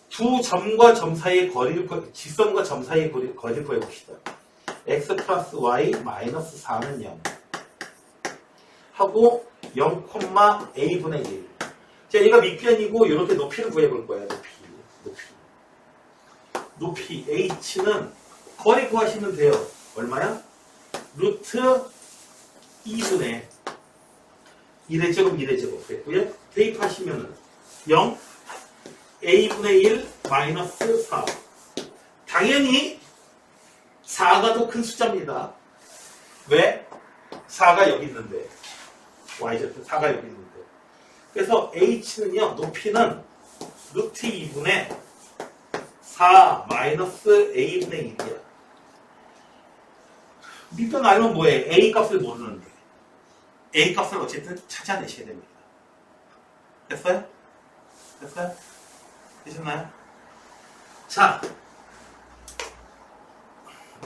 Speaker 1: 두 점과 점 사이의 거리를 직선과 점 사이의 거리를 구해봅시다. x 플러스 y 마이너스 4는 0 하고 0, a분의 1. 자, 얘가 밑변이고 이렇게 높이를 구해볼 거야. 높이 h는 거리 구하시면 돼요. 얼마야? 루트 2분의 1의 제곱 1의 제곱 됐고요. 대입하시면은 0 a분의 1 마이너스 4. 당연히 4가 더 큰 숫자입니다. 왜? 4가 여기 있는데 yz 4가 여기 있는데 그래서 h는요 높이는 루트 2분의 4 마이너스 a분의 1이야. 밑변 알면 뭐해? a 값을 모르는데 a 값을 어쨌든 찾아내셔야 됩니다. 됐어요? 됐어요? 되셨나요? 자,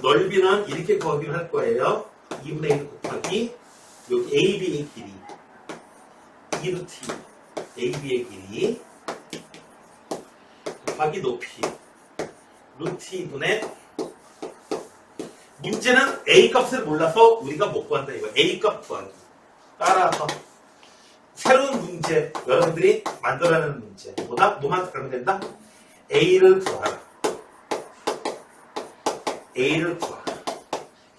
Speaker 1: 넓이는 이렇게 구하기로 할 거예요. 2분의 1 곱하기 여기 AB의 길이 2루트 AB의 길이 곱하기 높이 루트 2분의 문제는 A 값을 몰라서 우리가 못 구한다 이거. A 값 구하기. 따라서 새로운 문제 여러분들이 만들어내는 문제 뭐만 들어가면 된다? A를 구하라. A를 구하라.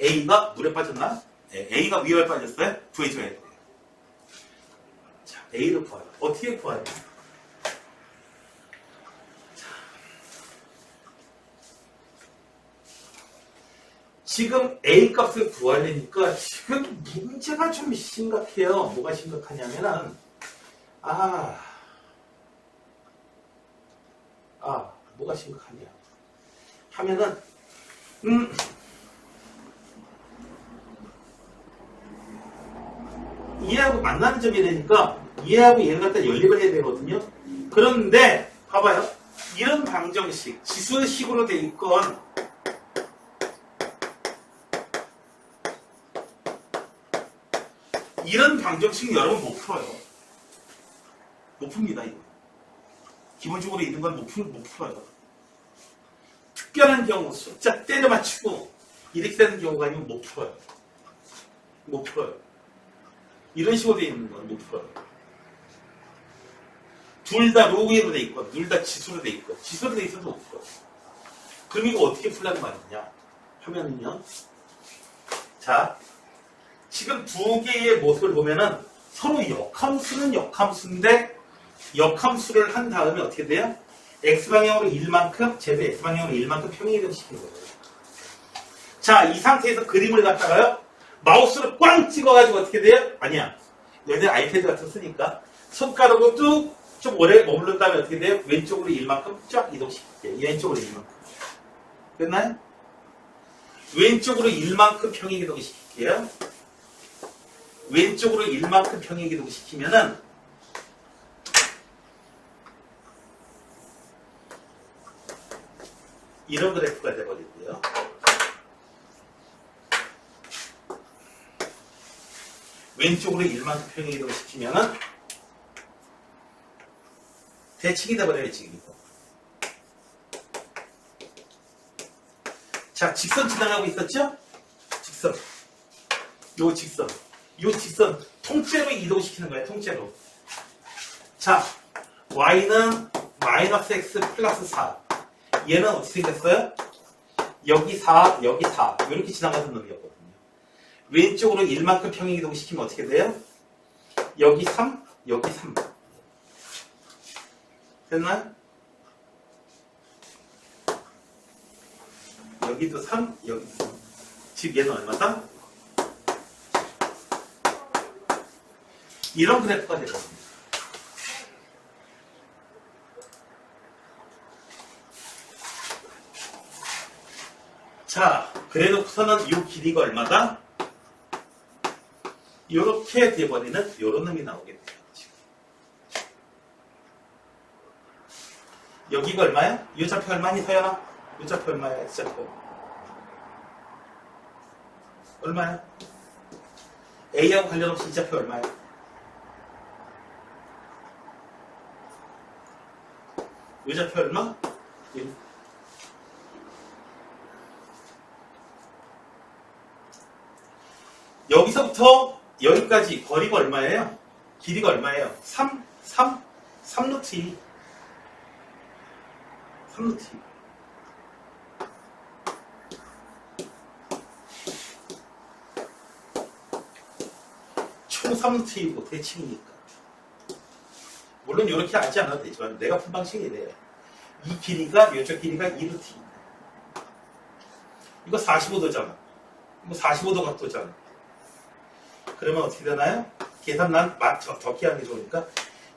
Speaker 1: A가 물에 빠졌나? 네, A가 위에 빠졌어요? 구해줘야 돼요. 자, A를 구하라. 어떻게 구하냐? 지금 A 값을 구하려니까 지금 문제가 좀 심각해요. 뭐가 심각하냐면은 뭐가 심각하냐 하면은 얘하고 만나는 점이 되니까 얘하고 얘를 갖다 연립을 해야 되거든요. 그런데 봐봐요. 이런 방정식 지수식으로 돼 있건 이런 방정식 여러분 못 풀어요. 못 풉니다, 이거. 기본적으로 있는 건 못 풀어요. 특별한 경우, 숫자 때려 맞추고 이렇게 되는 경우가 아니면 못 풀어요. 못 풀어요. 이런 식으로 돼 있는 건 못 풀어요. 둘 다 로그로 돼 있고, 둘 다 지수로 돼 있고, 지수로 돼 있어도 못 풀어요. 그럼 이거 어떻게 풀라는 말이냐? 하면은요. 자, 지금 두 개의 모습을 보면은 서로 역함수는 역함수인데 역함수를 한 다음에 어떻게 돼요? x방향으로 1만큼 제도 x방향으로 1만큼 평행이 되시키는 거예요. 자, 이 상태에서 그림을 갖다가요 마우스를 꽝 찍어가지고 어떻게 돼요? 아니야. 얘들 아이패드 같은 거 쓰니까 손가락으로 뚝 좀 오래 머무른 다음에 어떻게 돼요? 왼쪽으로 1만큼 쫙 이동시킬게요. 왼쪽으로 1만큼. 됐나요? 왼쪽으로 1만큼 평행 이동시킬게요. 왼쪽으로 1만큼 평행 이동시키면은 이런 그래프가 되버리고요. 왼쪽으로 1만큼 평행 이동시키면은 대칭이 되버려요, 지금 이거. 자, 직선 지나가고 있었죠? 직선. 요 직선. 요 직선 통째로 이동시키는 거예요. 통째로. 자, y는 마이너스 x 플러스 4. 얘는 어떻게 생겼어요? 여기 4, 여기 4. 이렇게 지나가는 놈이었거든요. 왼쪽으로 1만큼 평행 이동시키면 어떻게 돼요? 여기 3, 여기 3. 됐나요? 여기도 3, 여기도 3. 즉 얘는 얼마다? 이런 그래프가 되거든요. 자, 그래놓고서는 이 길이가 얼마다? 이렇게 돼버리는 이런 놈이 나오게 돼요. 지금. 여기가 얼마야? 이 좌표 얼마니 서연아? 이 좌표 얼마야? X 좌표 얼마야? A하고 관련 없이 이 좌표 얼마야? 이 좌표 얼마? 1. 여기서부터 여기까지 거리가 얼마예요? 길이가 얼마예요? 3루트 2. 3루트 2. 총 3루트 2고 대칭이니까. 물론 이렇게 하지 않아도 되지만 내가 푼 방식이 이래요. 이 길이가 이쪽 길이가 2루트 2. 이거 45도잖아. 이거 45도 각도잖아. 그러면 어떻게 되나요? 계산 난 적게 하는 게 좋으니까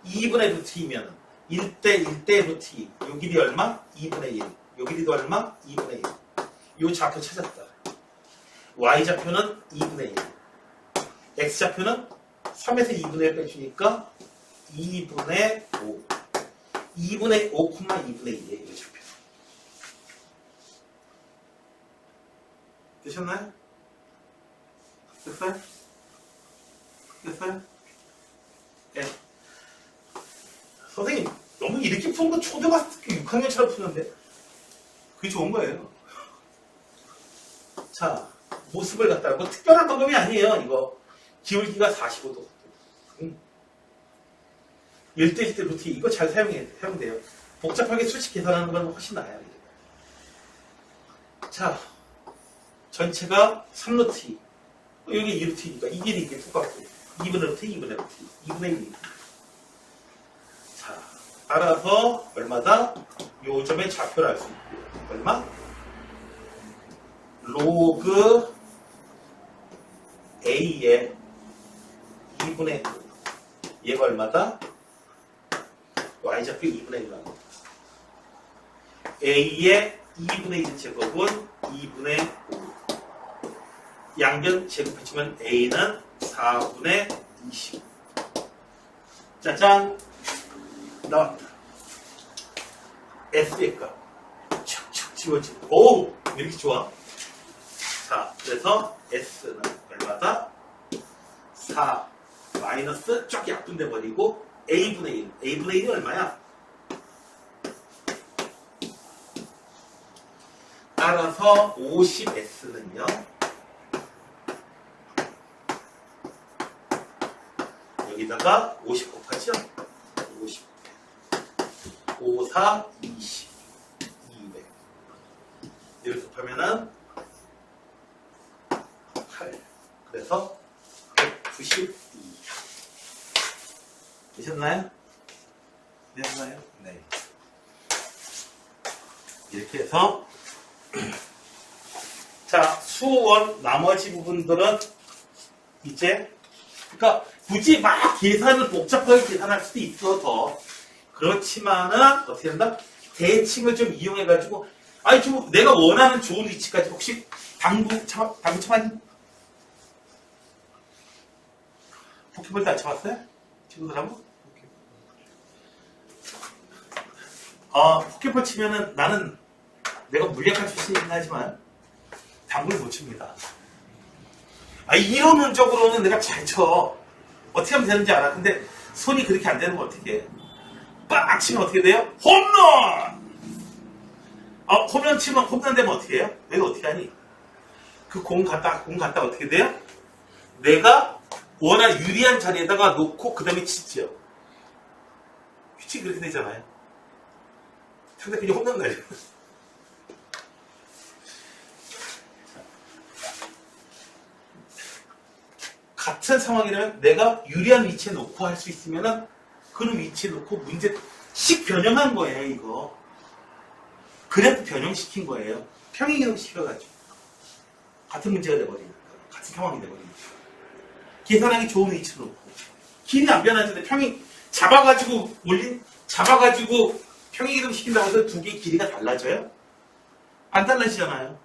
Speaker 1: 2분의 루트 2면 1대 1대 루트 2. 요 길이 얼마? 2분의 1. 요 길이도 얼마? 2분의 1. 요 좌표 찾았다. Y좌표는 2분의 1. X좌표는 3에서 2분의 1 빼주니까 2분의 5. 2분의 5, 2분의 2에 이거 잡혀. 되셨나요? 됐어요? 됐어요? 네. 선생님, 너무 이렇게 푸는 거 초등학교 6학년처럼 푸는데? 그게 좋은 거예요. 자, 모습을 갖다가 뭐 특별한 방법이 아니에요, 이거. 기울기가 45도. 1대 1대 루트 이거 잘 사용하면 돼요. 복잡하게 수식 계산하는 건 훨씬 나아요. 자, 전체가 3루트 2. 여기 2루트니까 이 길이 이게 똑같고 2분의 루트 2분의 루트 2분의 1. 자, 따라서 얼마다? 요점의 좌표를 알 수 있고요. 얼마? 로그 A의 2분의 1. 얘가 얼마다? Y좌표 2분의 1 나옵니다. A의 2분의 1 제곱은 2분의 5. 양변 제곱해주면 A는 4분의 20. 짜잔! 나왔다. S의 값. 척척 지워지고. 오우! 왜 이렇게 좋아? 자, 그래서 S는 얼마다? 4 마이너스 쫙 약분돼 버리고 A분의 1. A분의 1이 얼마야? 따라서 50S는요. 여기다가 50 곱하죠? 50. 5, 4, 20. 200. 이렇게 곱하면은 8. 그래서 192. 되셨나요? 되셨나요? 네. 이렇게 해서 자, 수원 나머지 부분들은 이제 그러니까 굳이 막 계산을 복잡하게 계산할 수도 있어 더 그렇지만은 어떻게 한다? 대칭을 좀 이용해가지고 아니 좀 내가 원하는 좋은 위치까지 혹시 당구 쳐봤니? 포켓볼 때 안 쳐봤어요? 친구들 한번? 포켓볼 치면은 나는 내가 물리학과 출신이긴 하지만 당구를 못 칩니다. 이론적으로는 내가 잘 쳐. 어떻게 하면 되는지 알아. 근데 손이 그렇게 안 되는 거 어떻게 해? 빡 치면 어떻게 돼요? 홈런! 홈런 치면 홈런 되면 어떻게 해요? 내가 어떻게 하니? 그 공 갖다 어떻게 돼요? 내가 워낙 유리한 자리에다가 놓고 그 다음에 치죠. 규칙이 그렇게 되잖아요. 상대편이 홈런 나요. 같은 상황이라면 내가 유리한 위치에 놓고 할 수 있으면은 그런 위치에 놓고 문제 식 변형한 거예요, 이거. 그래프 변형시킨 거예요. 평행이동 시켜가지고. 같은 문제가 돼버리니까. 같은 상황이 돼버리니까. 계산하기 좋은 위치로 놓고. 길이 안 변하는데 잡아가지고 평행이동 시킨다고 해서 두 개의 길이가 달라져요? 안 달라지잖아요.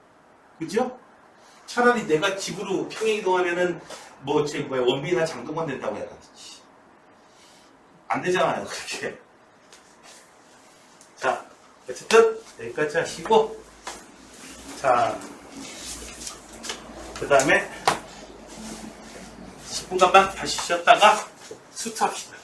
Speaker 1: 그죠? 차라리 내가 집으로 평행이동하면은 원빈이나 장동건 된다고 해야 되지. 안 되잖아요, 그렇게. 자, 어쨌든 여기까지 하시고, 자, 그 다음에 10분간만 다시 쉬었다가 수트합시다.